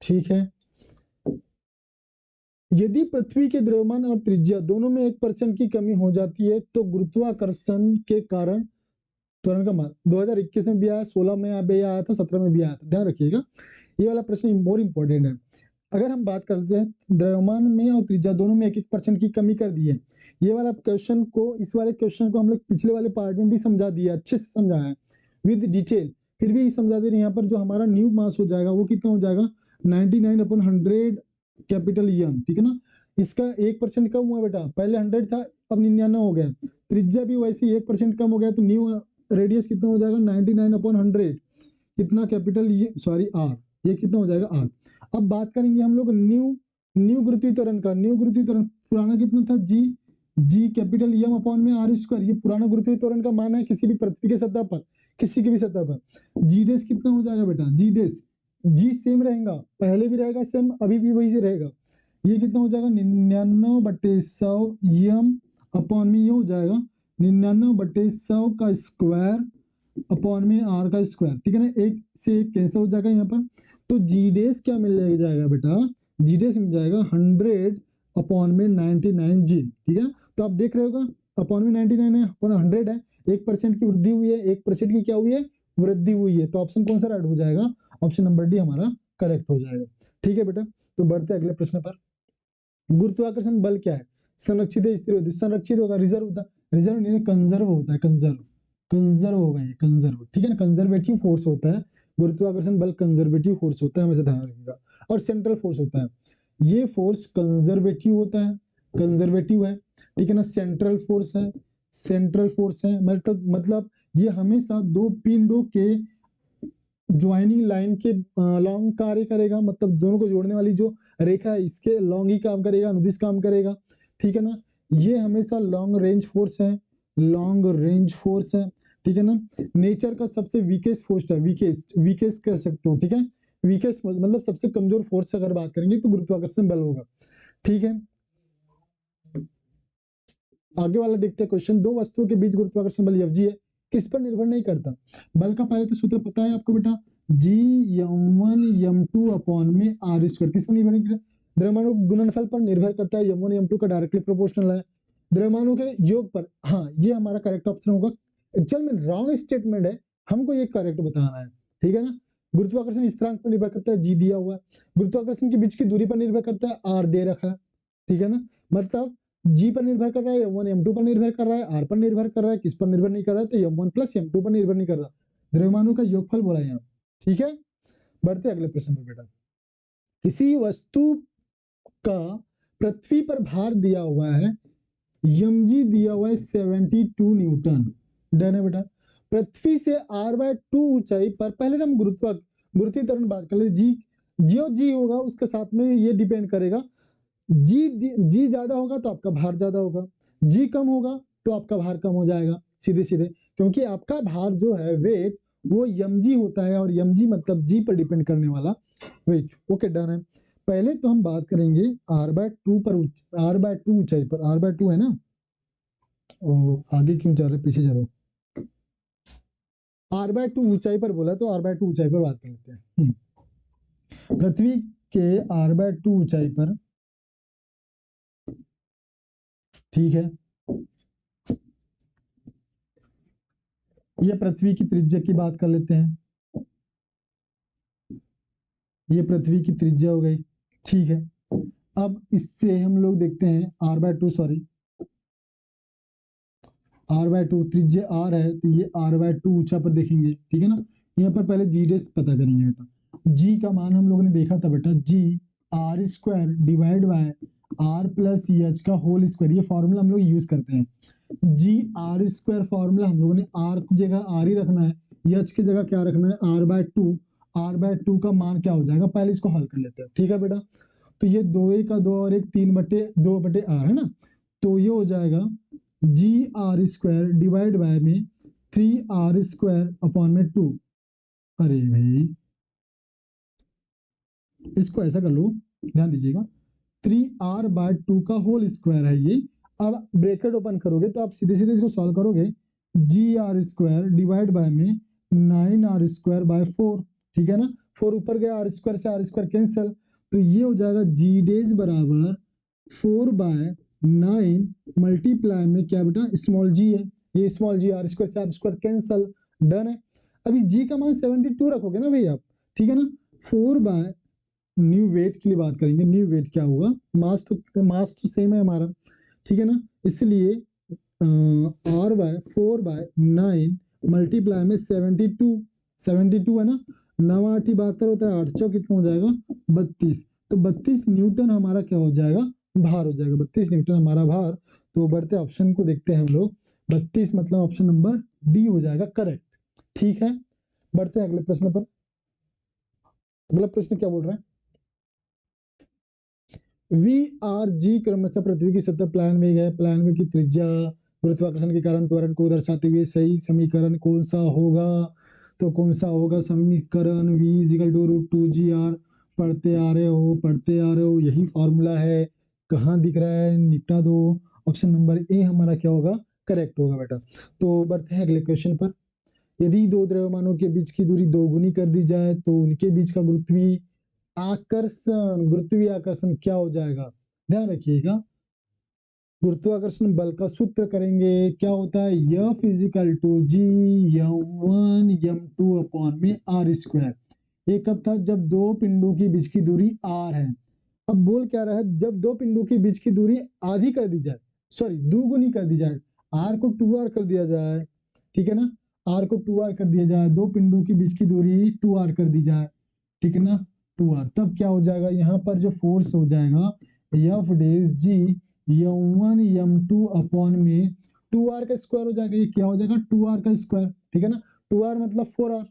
ठीक है। यदि पृथ्वी के द्रव्यमान और त्रिज्या दोनों में 1% की कमी हो जाती है तो गुरुत्वाकर्षण के कारण त्वरण का मान, 2021 में भी आया, 16 में भी आया था, 17 में भी आया था, ध्यान रखिएगा। ये वाला प्रश्न मोर इंपॉर्टेंट है। अगर हम बात करते हैं द्रव्यमान में और त्रिज्या दोनों में 1% की कमी कर दी है, ये वाला क्वेश्चन को, इस वाले क्वेश्चन को हम लोग पिछले वाले पार्ट में भी समझा दिया, अच्छे से समझाया है विद डिटेल, फिर भी समझा दे रहे हैं। यहाँ पर जो हमारा न्यू मास हो जाएगा वो कितना हो जाएगा, 99/100 कैपिटल एम, ठीक है ना। इसका 1% कम हुआ बेटा, पहले 100 था अब 99 हो गया। त्रिज्या भी वैसे 1% कम हो गया, तो न्यू रेडियस कितना हो जाएगा 99/100, कितना कैपिटल ये, सॉरी आर, ये कितना हो जाएगा आर। अब बात करेंगे हम लोग न्यू गुरुत्वीय त्वरण का। न्यू गुरुत्वीय त्वरण पुराना कितना था, जी कैपिटल एम अपॉन में आर स्क्वायर, ये पुराना गुरुत्वीय त्वरण का मान है किसी भी पृथ्वी के सतह पर, किसी की भी सतह पर। जी डेस कितना हो जाएगा बेटा, जी डेस, जी सेम रहेगा, पहले भी रहेगा सेम, अभी भी वही से रहेगा, ये कितना हो जाएगा 99/100 यम अपॉन में ये हो जाएगा 99/100 का स्क्वायर अपॉन में आर का स्क्वायर, ठीक है ना, एक से एक कैंसिल हो जाएगा यहाँ पर। तो जी डेस क्या मिल जाएगा बेटा, जी डेस मिल जाएगा 100 अपॉन में 99 जी, ठीक है। तो आप देख रहे होगा अपॉन में 99 है और 100 है, 1% की वृद्धि हुई है, 1% की क्या हुई है, वृद्धि हुई है। तो ऑप्शन कौन सा राइट हो जाएगा, ऑप्शन नंबर डी हमारा करेक्ट हो जाएगा, ठीक है बेटा। तो बढ़ते अगले प्रश्न पर। गुरुत्वाकर्षण बल क्या है, संरक्षित है स्थिर होता है, संरक्षित होगा, रिजर्व होता है, रिजर्व नहीं कंजर्व होता है, कंजर्व, कंजर्व होगा ये, कंजर्व, ठीक है ना, कंजर्वेटिव फोर्स होता है गुरुत्वाकर्षण बल, कंजर्वेटिव फोर्स होता है, हमेशा ध्यान रखिएगा। और सेंट्रल फोर्स होता है, ये फोर्स कंजर्वेटिव होता है, कंजर्वेटिव है, ठीक है ना। सेंट्रल फोर्स है, सेंट्रल फोर्स है, मतलब ये हमेशा दो पिंडों के ज्वाइनिंग लाइन के लॉन्ग कार्य करेगा, मतलब दोनों को जोड़ने वाली जो रेखा है इसके लॉन्ग ही काम करेगा, अनुदिश काम करेगा, ठीक है ना। ये हमेशा लॉन्ग रेंज फोर्स है, लॉन्ग रेंज फोर्स है, ठीक है ना। नेचर का सबसे वीकेस्ट फोर्स है, वीकेस्ट, वीकेस्ट कह सकते हो, ठीक है। वीकेस्ट मतलब सबसे कमजोर फोर्स अगर बात करेंगे तो गुरुत्वाकर्षण बल होगा, ठीक है। आगे वाला देखते हैं क्वेश्चन, दो वस्तुओं के बीच गुरुत्वाकर्षण बल एफ जी है, किस पर निर्भर नहीं करता। बल का पहले तो सूत्र पता है आपको बेटा, जी m1 m2 अपॉन में आर स्क्वायर, किस पर निर्भर नहीं करता, द्रव्यमानों के गुणनफल पर निर्भर करता है, m1 m2 का डायरेक्टली प्रोपोर्शनल है, द्रव्यमानों के योग पर। हाँ ये हमारा करेक्ट ऑप्शन होगा, एक्चुअल में रॉन्ग स्टेटमेंट है, हमको ये करेक्ट बताना है, ठीक है ना। गुरुत्वाकर्षण स्थिरांक पर निर्भर करता है, जी दिया हुआ है, गुरुत्वाकर्षण के बीच की दूरी पर निर्भर करता है, आर दे रखा है, ठीक है ना। मतलब जी पर निर्भर कर रहा है, m1 m2 पर निर्भर कर रहा है, आर पर निर्भर कर रहा है, किस पर निर्भर नहीं कर रहा है, तो m1 प्लस m2 पर निर्भर नहीं कर रहा, द्रव्यमानों का योगफल बोला यहाँ, ठीक है। बढ़ते अगले प्रश्न पर बेटा, किसी वस्तु का पृथ्वी पर भार दिया हुआ है, mg दिया हुआ है 72 न्यूटन, डन है बेटा। पृथ्वी से r/2 ऊंचाई पर, पहले तो हम गुरुत्वाकर्षण बात कर ले, जी जो जी होगा उसके साथ में ये डिपेंड करेगा, जी ज्यादा होगा तो आपका भार ज्यादा होगा, जी कम होगा तो आपका भार कम हो जाएगा, सीधे सीधे, क्योंकि आपका भार जो है वेट वो mg होता है, और mg मतलब जी पर डिपेंड करने वाला वेट। ओके डन है। पहले तो हम बात करेंगे r/2 पर, r/2 ऊंचाई पर, r/2 है ना, आगे क्यों जा रहे, पीछे जा रहे हो, r/2 ऊंचाई पर बोला तो r/2 ऊंचाई पर बात कर लेते हैं। पृथ्वी के r/2 ऊंचाई पर, ठीक है, ये पृथ्वी की त्रिज्या की बात कर लेते हैं, ये पृथ्वी की त्रिज्या हो गई, ठीक है। अब इससे हम लोग देखते हैं r/2, सॉरी r/2 त्रिज्या r है, तो ये r/2 ऊंचा पर देखेंगे, ठीक है ना। यहाँ पर पहले जी डेस पता करेंगे बेटा, जी का मान हम लोगों ने देखा था बेटा, G R square divide by R plus H का होल स्क्वायर, ये फॉर्मूला हम लोग यूज करते हैं, जी आर स्क्वायर फॉर्मूला हम लोगों ने आर की जगह आर ही रखना है, एच की जगह क्या रखना है, r/2, r/2 का मान क्या हो जाएगा, पहले इसको हल कर लेते हैं, ठीक है बेटा। तो ये 2 और 1 3/2/r है ना, तो ये हो जाएगा जी आर स्क्वायर डिवाइड बाय में 3r स्क्वायर अपॉन में 2। अरे भाई इसको ऐसा कर लो, ध्यान दीजिएगा, 3r/2 का होल स्क्वायर है ये। अब ब्रैकेट ओपन करोगे तो आप सीधे सीधे इसको सॉल्व करोगे, जी आर स्क्वायर डिवाइड बाय में 9r²/4, ठीक है ना, 4 ऊपर गया, आर स्क्वायर से आर स्क्वायर कैंसिल, तो ये हो जाएगा जी डेज बराबर 4/9 मल्टीप्लाई में क्या बेटा, स्मॉल जी है, ये स्मॉल जी, आर स्क्वायर से आर स्क्वायर कैंसिल, डन है। अभी जी का मान 72 रखोगे ना भाई आप, ठीक है ना, 4 न्यू वेट के लिए बात करेंगे, न्यू वेट क्या होगा, मास तो सेम है हमारा, ठीक है ना, इसलिए r/4/9 मल्टीप्लाई में 72 है ना, 9×8 = 72 होता है, 8 कितना हो जाएगा 32, तो 32 न्यूटन हमारा क्या हो जाएगा, भार हो जाएगा, 32 न्यूटन हमारा भार। तो बढ़ते ऑप्शन को देखते हैं हम लोग, 32 मतलब ऑप्शन नंबर डी हो जाएगा करेक्ट, ठीक है। बढ़ते हैं अगले प्रश्न पर, अगला प्रश्न क्या बोल रहा है, वी आर जी क्रमशः पृथ्वी की सतह प्लान में है, प्लान में की त्रिज्या गुरुत्वाकर्षण के कारण त्वरण को दर्शाते हुए सही समीकरण कौन सा होगा, तो कौन सा होगा समीकरण, v = √2gr पढ़ते आ रहे हो, यही फॉर्मूला है, कहाँ दिख रहा है, निपटा दो। ऑप्शन नंबर ए हमारा क्या होगा, करेक्ट होगा बेटा। तो बढ़ते हैं अगले क्वेश्चन पर। यदि दो द्रव्यमानों के बीच की दूरी दोगुनी कर दी जाए तो उनके बीच का गुरुत्वीय आकर्षण क्या हो जाएगा, ध्यान रखिएगा। गुरुत्वाकर्षण बल का सूत्र करेंगे, क्या होता है, F is equal to G m1 m2 upon में आर स्क्वायर। ये कब था, जब दो पिंडों की बीच की दूरी r है। अब बोल क्या रहा है, जब दो पिंडों की बीच की दूरी आधी कर दी जाए, सॉरी दोगुनी कर दी जाए, r को 2r कर दिया जाए, ठीक है ना, r को 2r कर दिया जाए, दो पिंडों की बीच की दूरी 2r कर दी जाए, ठीक है ना, 2r, तब क्या हो जाएगा, यहाँ पर जो फोर्स हो जाएगा F डेज जी m1 m2 अपॉन में 2r का स्क्वायर हो जाएगा, ये क्या हो जाएगा 2r का स्क्वायर, ठीक है ना, 2r मतलब 4r,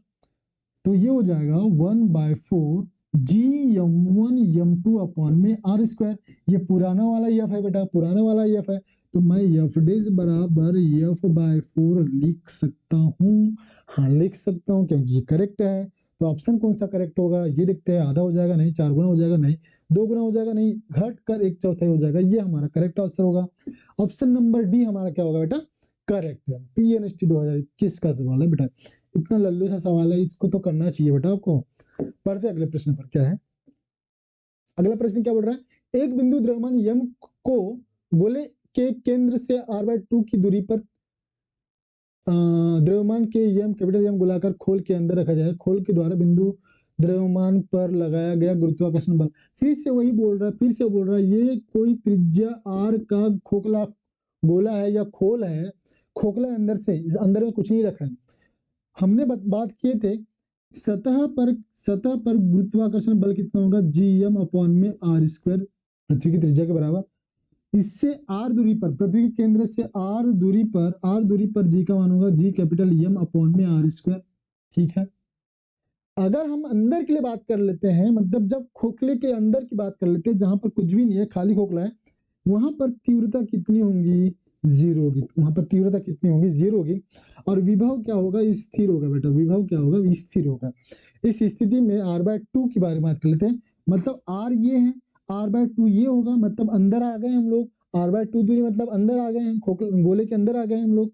तो ये हो जाएगा 1/4 जी m1 m2 अपॉन में r स्क्वायर। ये पुराना वाला f है बेटा, पुराना वाला f है, तो मैं f डेज बराबर f/4 लिख सकता हूँ, हाँ लिख सकता हूँ, क्योंकि ये करेक्ट है। तो ऑप्शन कौन सा करेक्ट होगा, ये देखते हैं, आधा हो जाएगा नहीं, 4 गुना हो जाएगा नहीं, 2 गुना हो जाएगा नहीं, घट कर 1/4 हो जाएगा, ये हमारा करेक्ट आंसर होगा। ऑप्शन नंबर डी हमारा क्या होगा बेटा, करेक्ट है। PNST 2021 का सवाल है बेटा, इतना लल्लू सा सवाल है, इसको तो करना चाहिए बेटा आपको। पढ़ते अगले प्रश्न पर, क्या है अगला प्रश्न, क्या बोल रहा है, एक बिंदु द्रव्यमान यम को गोले के केंद्र से r/2 की दूरी पर द्रव्यमान के यम कैपिटल यम गोलाकार खोल के अंदर रखा जाए, खोल के द्वारा बिंदु द्रव्यमान पर लगाया गया गुरुत्वाकर्षण बल। फिर से वही बोल रहा है, फिर से बोल रहा है, ये कोई त्रिज्या r का खोखला गोला है या खोल है, खोखला अंदर से, अंदर में कुछ नहीं रखा है। हमने बात किए थे सतह पर गुरुत्वाकर्षण बल कितना होगा, gm अपॉन में r स्क्वायर, पृथ्वी की त्रिज्या के बराबर। इससे r दूरी पर, पृथ्वी के केंद्र से r दूरी पर g का मान होगा g कैपिटल m अपॉन में r स्क्वायर, ठीक है। अगर हम अंदर के लिए बात कर लेते हैं, मतलब जब खोखले के अंदर की बात कर लेते हैं, जहां पर कुछ भी नहीं है, खाली खोखला है, वहां पर तीव्रता कितनी होगी, 0 होगी, वहां पर तीव्रता कितनी होगी, 0 होगी, और विभव क्या होगा, स्थिर होगा बेटा, विभव क्या होगा, स्थिर होगा। इस स्थिति में r/2 के बारे में बात कर लेते हैं, मतलब r ये है, r/2 ये होगा, मतलब अंदर आ गए हम लोग, r/2 दूरी मतलब अंदर आ गए हैं, गोले के अंदर आ गए हम लोग,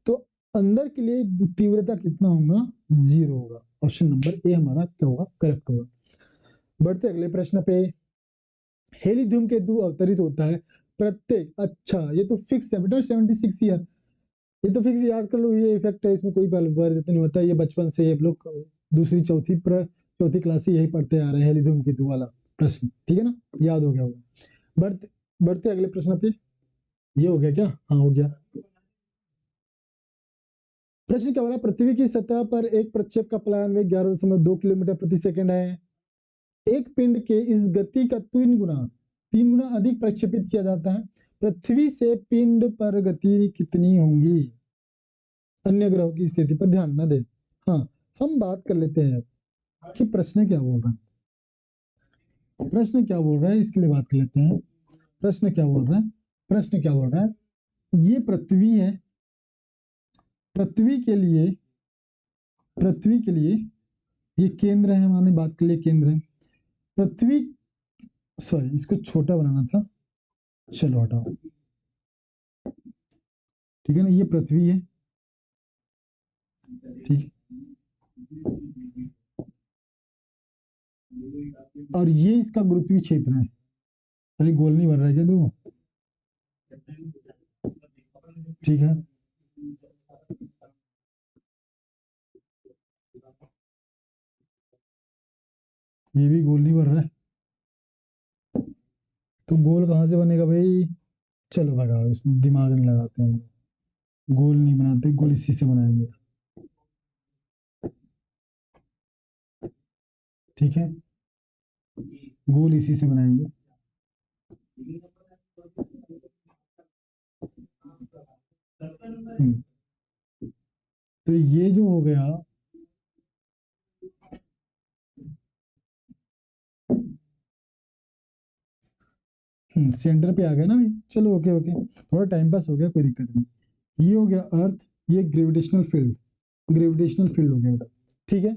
तो अंदर के लिए तीव्रता कितना होगा, 0 होगा। ऑप्शन नंबर ए हमारा क्या होगा, करेक्ट होगा। बढ़ते अगले प्रश्न पे, हेली धूमकेतु अवतरित होता है प्रत्येक, अच्छा ये तो फिक्स है बेटा, 76 ईयर, ये तो फिक्स याद कर लो, ये इफेक्ट है, इसमें कोई परिवर्तन नहीं होता, ये बचपन से हम लोग दूसरी चौथी क्लास से यही पढ़ते आ रहे हैं, हेली धूमकेतु वाला प्रश्न, ठीक है ना, याद हो गया होगा। बढ़ते अगले प्रश्न पे, ये हो गया क्या, हाँ हो गया। प्रश्न क्या हो रहा है, पृथ्वी की सतह पर एक प्रक्षेप का पलायन वेग 11.2 किलोमीटर प्रति सेकंड है। एक पिंड के इस गति का 3 गुना अधिक प्रक्षेपित किया जाता है, पृथ्वी से पिंड पर गति कितनी होगी, अन्य ग्रहों की स्थिति पर ध्यान न दे। हाँ, हम बात कर लेते हैं कि प्रश्न क्या बोल रहा है, प्रश्न क्या बोल रहा है, इसके लिए बात कर लेते हैं। प्रश्न क्या बोल रहा है, प्रश्न क्या बोल रहा है, ये पृथ्वी है, पृथ्वी के लिए ये केंद्र है, हमारे बात के लिए केंद्र है पृथ्वी, सॉरी इसको छोटा बनाना था, चलो हटाओ, ठीक है ना, ये पृथ्वी है, ठीक, और ये इसका गुरुत्वीय क्षेत्र है। अरे गोल नहीं बन रहा है क्या तू, ठीक है, ये भी गोल नहीं बन रहा है, तो गोल कहाँ से बनेगा भाई, चलो भगाओ, इसमें दिमाग नहीं लगाते हैं, गोल नहीं बनाते, गोल इसी से बनाएंगे, ठीक है, गोल इसी से बनाएंगे। तो ये जो हो गया, सेंटर पे आ गया ना भाई, चलो ओके ओके, थोड़ा टाइम पास हो गया, कोई दिक्कत नहीं। ये हो गया अर्थ, ये ग्रेविटेशनल फील्ड हो गया बेटा, ठीक है।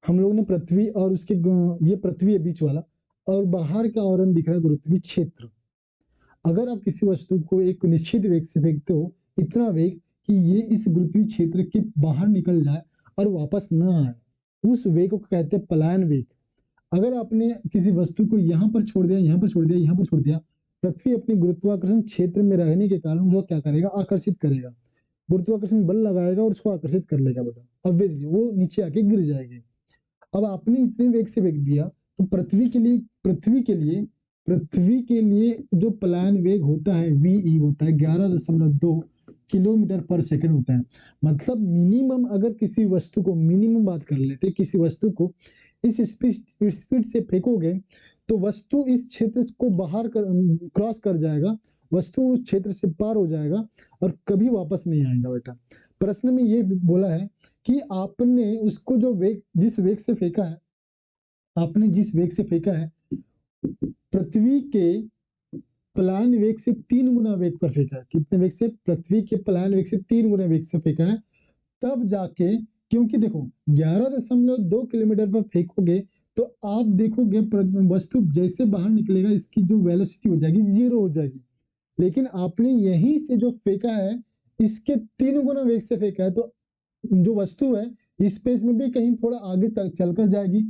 हम लोगों ने पृथ्वी और उसके ये पृथ्वी है बीच वाला, और बाहर का आवरण दिख रहा है गुरुत्वीय क्षेत्र। अगर आप किसी वस्तु को एक निश्चित वेग से फेंकते हो, इतना वेग कि ये इस गुरुत्वीय क्षेत्र के बाहर निकल जाए और वापस न आए, उस वेग को कहते हैं पलायन वेग। अगर आपने किसी वस्तु को यहाँ पर छोड़ दिया, यहाँ पर छोड़ दिया, यहाँ पर छोड़ दिया, पृथ्वी अपने गुरुत्वाकर्षण क्षेत्र में रहने के कारण वो क्या करेगा, आकर्षित करेगा, गुरुत्वाकर्षण बल लगाएगा और उसको आकर्षित कर लेगा बेटा। ऑब्वियसली वो नीचे आके गिर जाएगी। अब आपने इतने वेग से फेंक दिया, तो पृथ्वी के लिए जो पलायन वेग होता है वी होता है 11.2 किलोमीटर पर सेकंड होता है। मतलब मिनिमम, अगर किसी वस्तु को मिनिमम बात कर लेते, किसी वस्तु को इस स्पीड से फेंकोगे तो वस्तु इस क्षेत्र को बाहर क्रॉस कर जाएगा, वस्तु उस क्षेत्र से पार हो जाएगा और कभी वापस नहीं आएगा बेटा। प्रश्न में ये बोला है कि आपने उसको जो वेग, जिस वेग से फेंका है, आपने जिस वेग से फेंका है पृथ्वी के पलायन वेग से 3 गुना वेग पर फेंका है। कितने वेग से? पृथ्वी के पलायन वेग से 3 गुना वेग से फेंका है। तब जाके, क्योंकि देखो 11.2 किलोमीटर पर फेंकोगे तो आप देखोगे वस्तु जैसे बाहर निकलेगा इसकी जो वेलोसिटी हो जाएगी 0 हो जाएगी। लेकिन आपने यहीं से जो फेंका है इसके 3 गुना वेग से फेंका है, तो जो वस्तु है स्पेस में भी कहीं थोड़ा आगे तक चलकर जाएगी।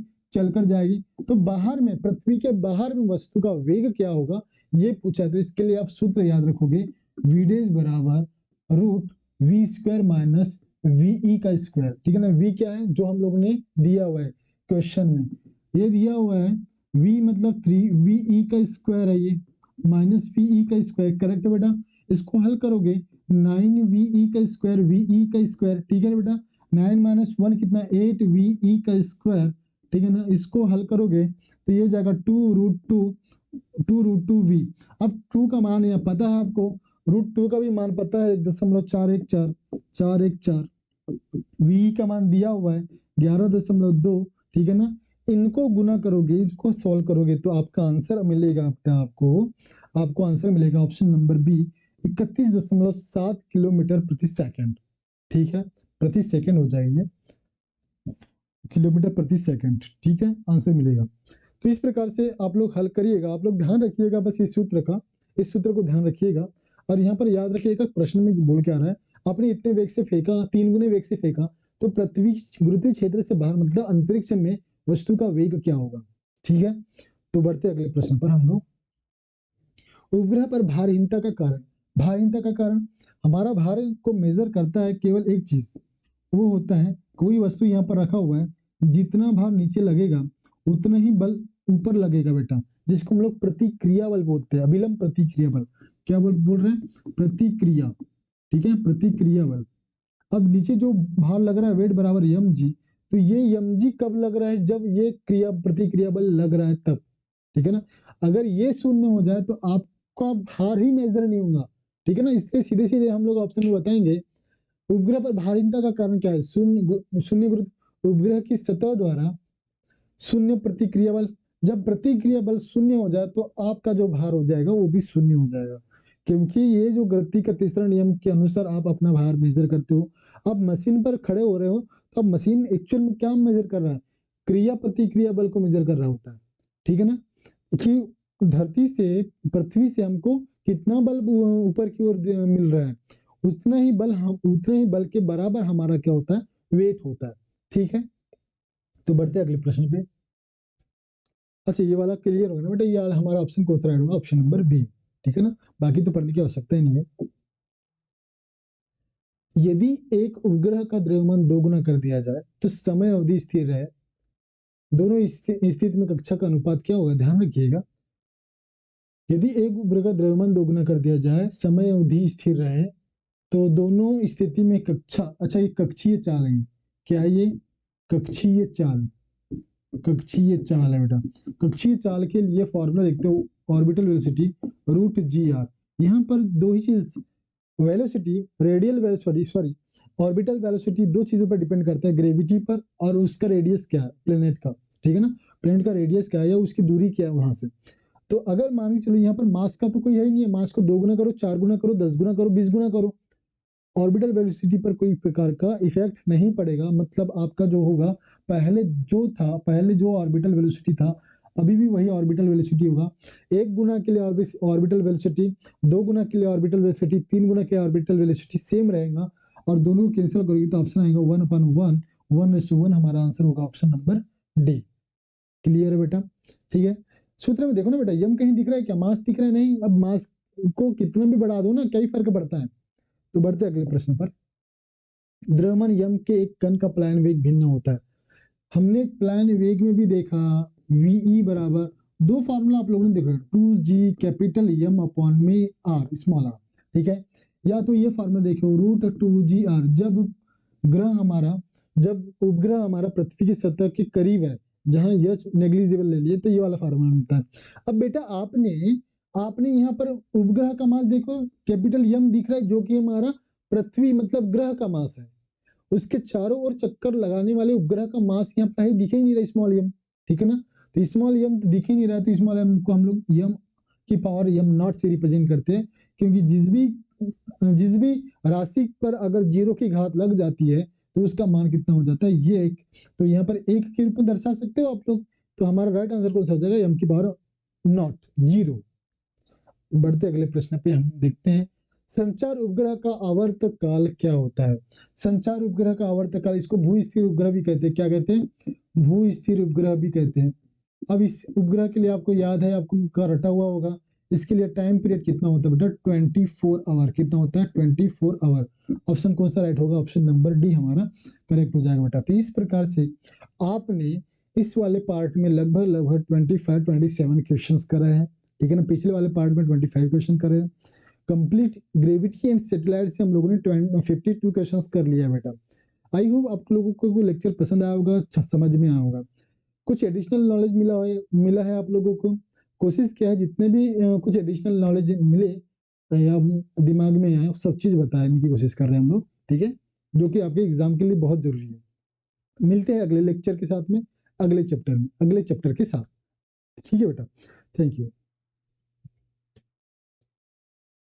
तो बाहर में, पृथ्वी के बाहर में वस्तु का वेग क्या होगा ये पूछा है। तो इसके लिए आप सूत्र याद रखोगे, v डैश बराबर root V square minus V का स्क्वायर। ठीक है ना। v क्या है? जो हम लोगों ने दिया हुआ है क्वेश्चन में, ये दिया हुआ है v मतलब 3 वी का स्क्वायर है ये, माइनस वी का स्क्वायर। करेक्ट है बेटा। इसको हल करोगे 9 वी का स्क्वायर वी का स्क्वायर। ठीक है बेटा। 9 माइनस 1 कितना? 8 वी का स्क्वायर। ठीक है ना। इसको हल करोगे तो ये हो जाएगा 2 रूट टू वी। अब 2 का मान यहाँ पता है आपको, रूट 2 का भी मान पता है 1.414 वी का मान दिया हुआ है 11.2। ठीक है ना। इनको गुना करोगे, इसको सॉल्व करोगे तो आपका आंसर मिलेगा, आपको आंसर मिलेगा ऑप्शन नंबर बी 31.7 किलोमीटर प्रति सेकंड। ठीक है, प्रति सेकंड हो जाएगी ये, किलोमीटर प्रति सेकंड। ठीक है, आंसर मिलेगा। तो इस प्रकार से आप लोग हल करिएगा। आप लोग ध्यान रखिएगा बस इस सूत्र को ध्यान रखिएगा। और यहाँ पर याद रखिएगा प्रश्न में बोल क्या रहा है, आपने इतने वेग से फेंका, 3 गुने वेग से फेंका, तो पृथ्वी गुरुत्वीय क्षेत्र से बाहर मतलब अंतरिक्ष में वस्तु का वेग क्या होगा। ठीक है, तो बढ़ते अगले प्रश्न पर हम लोग। उपग्रह पर भारहीनता का कारण, हमारा भार को मेजर करता है केवल एक चीज, वो होता है कोई वस्तु यहाँ पर रखा हुआ है, जितना भार नीचे लगेगा उतना ही बल ऊपर लगेगा बेटा, जिसको हम लोग प्रतिक्रिया बल बोलते हैं, अभिलंब प्रतिक्रिया बल। क्या बोल रहे हैं? प्रतिक्रिया। ठीक है, प्रतिक्रिया बल। अब नीचे जो भार लग रहा है वेट बराबर यम जी, तो ये यम जी कब लग रहा है? जब ये प्रतिक्रिया बल लग रहा है तब। ठीक है ना। अगर ये शून्य हो जाए तो आपका भार ही मेजर नहीं होगा। ठीक है ना। इसलिए सीधे सीधे हम लोग ऑप्शन में बताएंगे, उपग्रह पर भारहीनता का कारण क्या है? शून्य गुरुत्व उपग्रह की सतह द्वारा शून्य प्रतिक्रिया बल। जब प्रतिक्रिया बल शून्य हो जाए तो आपका जो भार हो जाएगा वो भी शून्य हो जाएगा, क्योंकि ये जो गति का तीसरा नियम के अनुसार आप अपना भार मेजर करते हो। अब मशीन पर खड़े हो रहे हो तो अब मशीन एक्चुअल में क्या मेजर कर रहा है? क्रिया प्रतिक्रिया बल को मेजर कर रहा होता है। ठीक है ना, कि धरती से, पृथ्वी से हमको कितना बल ऊपर की ओर मिल रहा है, उतने ही बल के बराबर हमारा क्या होता है? वेट होता है। ठीक है, तो बढ़ते अगले प्रश्न पे। अच्छा, ये वाला क्लियर होगा ना बेटा, ये हमारा ऑप्शन कौन सा राइट होगा? Option number B. ठीक है ना, बाकी तो पढ़ने की आवश्यकता ही नहीं है। यदि एक उपग्रह का द्रव्यमान 2 गुना कर दिया जाए तो समय अवधि स्थिर रहे, दोनों स्थिति में कक्षा का अनुपात क्या होगा? ध्यान रखिएगा। यदि एक उपग्रह का द्रव्यमान 2 गुना कर दिया जाए, समय अवधि स्थिर रहे, तो दोनों स्थिति में कक्षा, अच्छा ये कक्षीय चाल है, क्या है ये? कक्षीय चाल, कक्षीय चाल है बेटा। कक्षीय चाल के लिए फॉर्मूला देखते हो, orbital velocity root G R. यहाँ पर दो ही चीज, velocity, radial velocity, sorry orbital velocity, दो चीजों पर डिपेंड करता है, ग्रेविटी पर और उसका रेडियस क्या है प्लेनेट का। ठीक है ना, प्लेनेट का रेडियस क्या है या उसकी दूरी क्या है वहां से। तो अगर मान के चलो यहाँ पर मास का तो कोई है ही नहीं है, मास को 2 गुना करो, 4 गुना करो, 10 गुना करो, 20 गुना करो, ऑर्बिटल वेलोसिटी पर कोई प्रकार का इफेक्ट नहीं पड़ेगा, मतलब आपका जो होगा पहले जो ऑर्बिटल वेलोसिटी था अभी भी वही ऑर्बिटल वेलोसिटी होगा। 1 गुना के लिए ऑर्बिटल वेलोसिटी, 2 गुना के लिए ऑर्बिटल वेलोसिटी, 3 गुना के ऑर्बिटल वेलोसिटी सेम रहेगा और दोनों को कैंसिल करोगे तो ऑप्शन आएगा 1/1, 1:1 हमारा आंसर होगा ऑप्शन नंबर डी। क्लियर है बेटा? ठीक है। सूत्र में देखो ना बेटा, यम कहीं दिख रहा है क्या? मास दिख रहा है? नहीं। अब मास को कितना भी बढ़ा दो ना, क्या ही फर्क पड़ता है। तो बढ़ते अगले प्रश्न पर। द्रव्यमान यम के एक कण का प्लायन वेग भिन्न होता है। हमने प्लायन वेग में भी देखा वीई बराबर, दो फार्मूला आप लोगों ने देखा, 2g कैपिटल यम अपॉन में आर स्मॉल आर, ठीक है। या तो ये फार्मूला देखो √2gr, जब उपग्रह हमारा पृथ्वी की सतह के करीब है, जहां यच नेग्लिजिबल ले लिए, तो ये वाला फार्मूला मिलता है। अब बेटा आपने यहाँ पर उपग्रह का मास देखो, कैपिटल यम दिख रहा है जो कि हमारा पृथ्वी मतलब ग्रह का मास है। उसके चारों ओर चक्कर लगाने वाले उपग्रह का मास यहाँ पर दिख ही नहीं रहा, स्मॉल एम, ठीक है ना। तो स्मॉल एम तो दिख ही नहीं रहा, तो स्मॉल एम को हम लोग एम की पावर एम नॉट से रिप्रेजेंट करते हैं, क्योंकि जिस भी राशि पर अगर 0 की घात लग जाती है तो उसका मान कितना हो जाता है, ये एक। तो यहाँ पर 1 के रूप में दर्शा सकते हो आप लोग। तो हमारा राइट आंसर कौन सा हो जाएगा? एम की पावर नॉट 0। बढ़ते अगले प्रश्न पे हम देखते हैं, संचार उपग्रह का आवर्त काल क्या होता है? संचार उपग्रह का आवर्त काल, इसको भू स्थिर उपग्रह भी कहते हैं। क्या कहते हैं? भू स्थिर उपग्रह भी कहते हैं। अब इस उपग्रह के लिए आपको याद है, आपको रटा हुआ होगा, इसके लिए टाइम पीरियड कितना होता है बेटा? 24 आवर। कितना होता है? 24 आवर। ऑप्शन कौन सा राइट होगा? ऑप्शन नंबर डी हमारा करेक्ट हो जाएगा बेटा। तो इस प्रकार से आपने इस वाले पार्ट में लगभग 25-27 क्वेश्चन करे हैं, ठीक है ना। पिछले वाले पार्ट में 25 क्वेश्चन करे हैं। कंप्लीट ग्रेविटी एंड सैटेलाइट से हम लोगों ने 52 क्वेश्चन कर लिया बेटा। आई होप आप लोगों को लेक्चर पसंद आया होगा, समझ में आया होगा, कुछ एडिशनल नॉलेज मिला है आप लोगों को। कोशिश किया है जितने भी कुछ एडिशनल नॉलेज मिले या दिमाग में आए सब चीज बताने की कोशिश कर रहे हैं हम लोग, ठीक है, जो कि आपके एग्जाम के लिए बहुत जरूरी है। मिलते हैं अगले लेक्चर के साथ में, अगले चैप्टर के साथ, ठीक है बेटा। Thank you.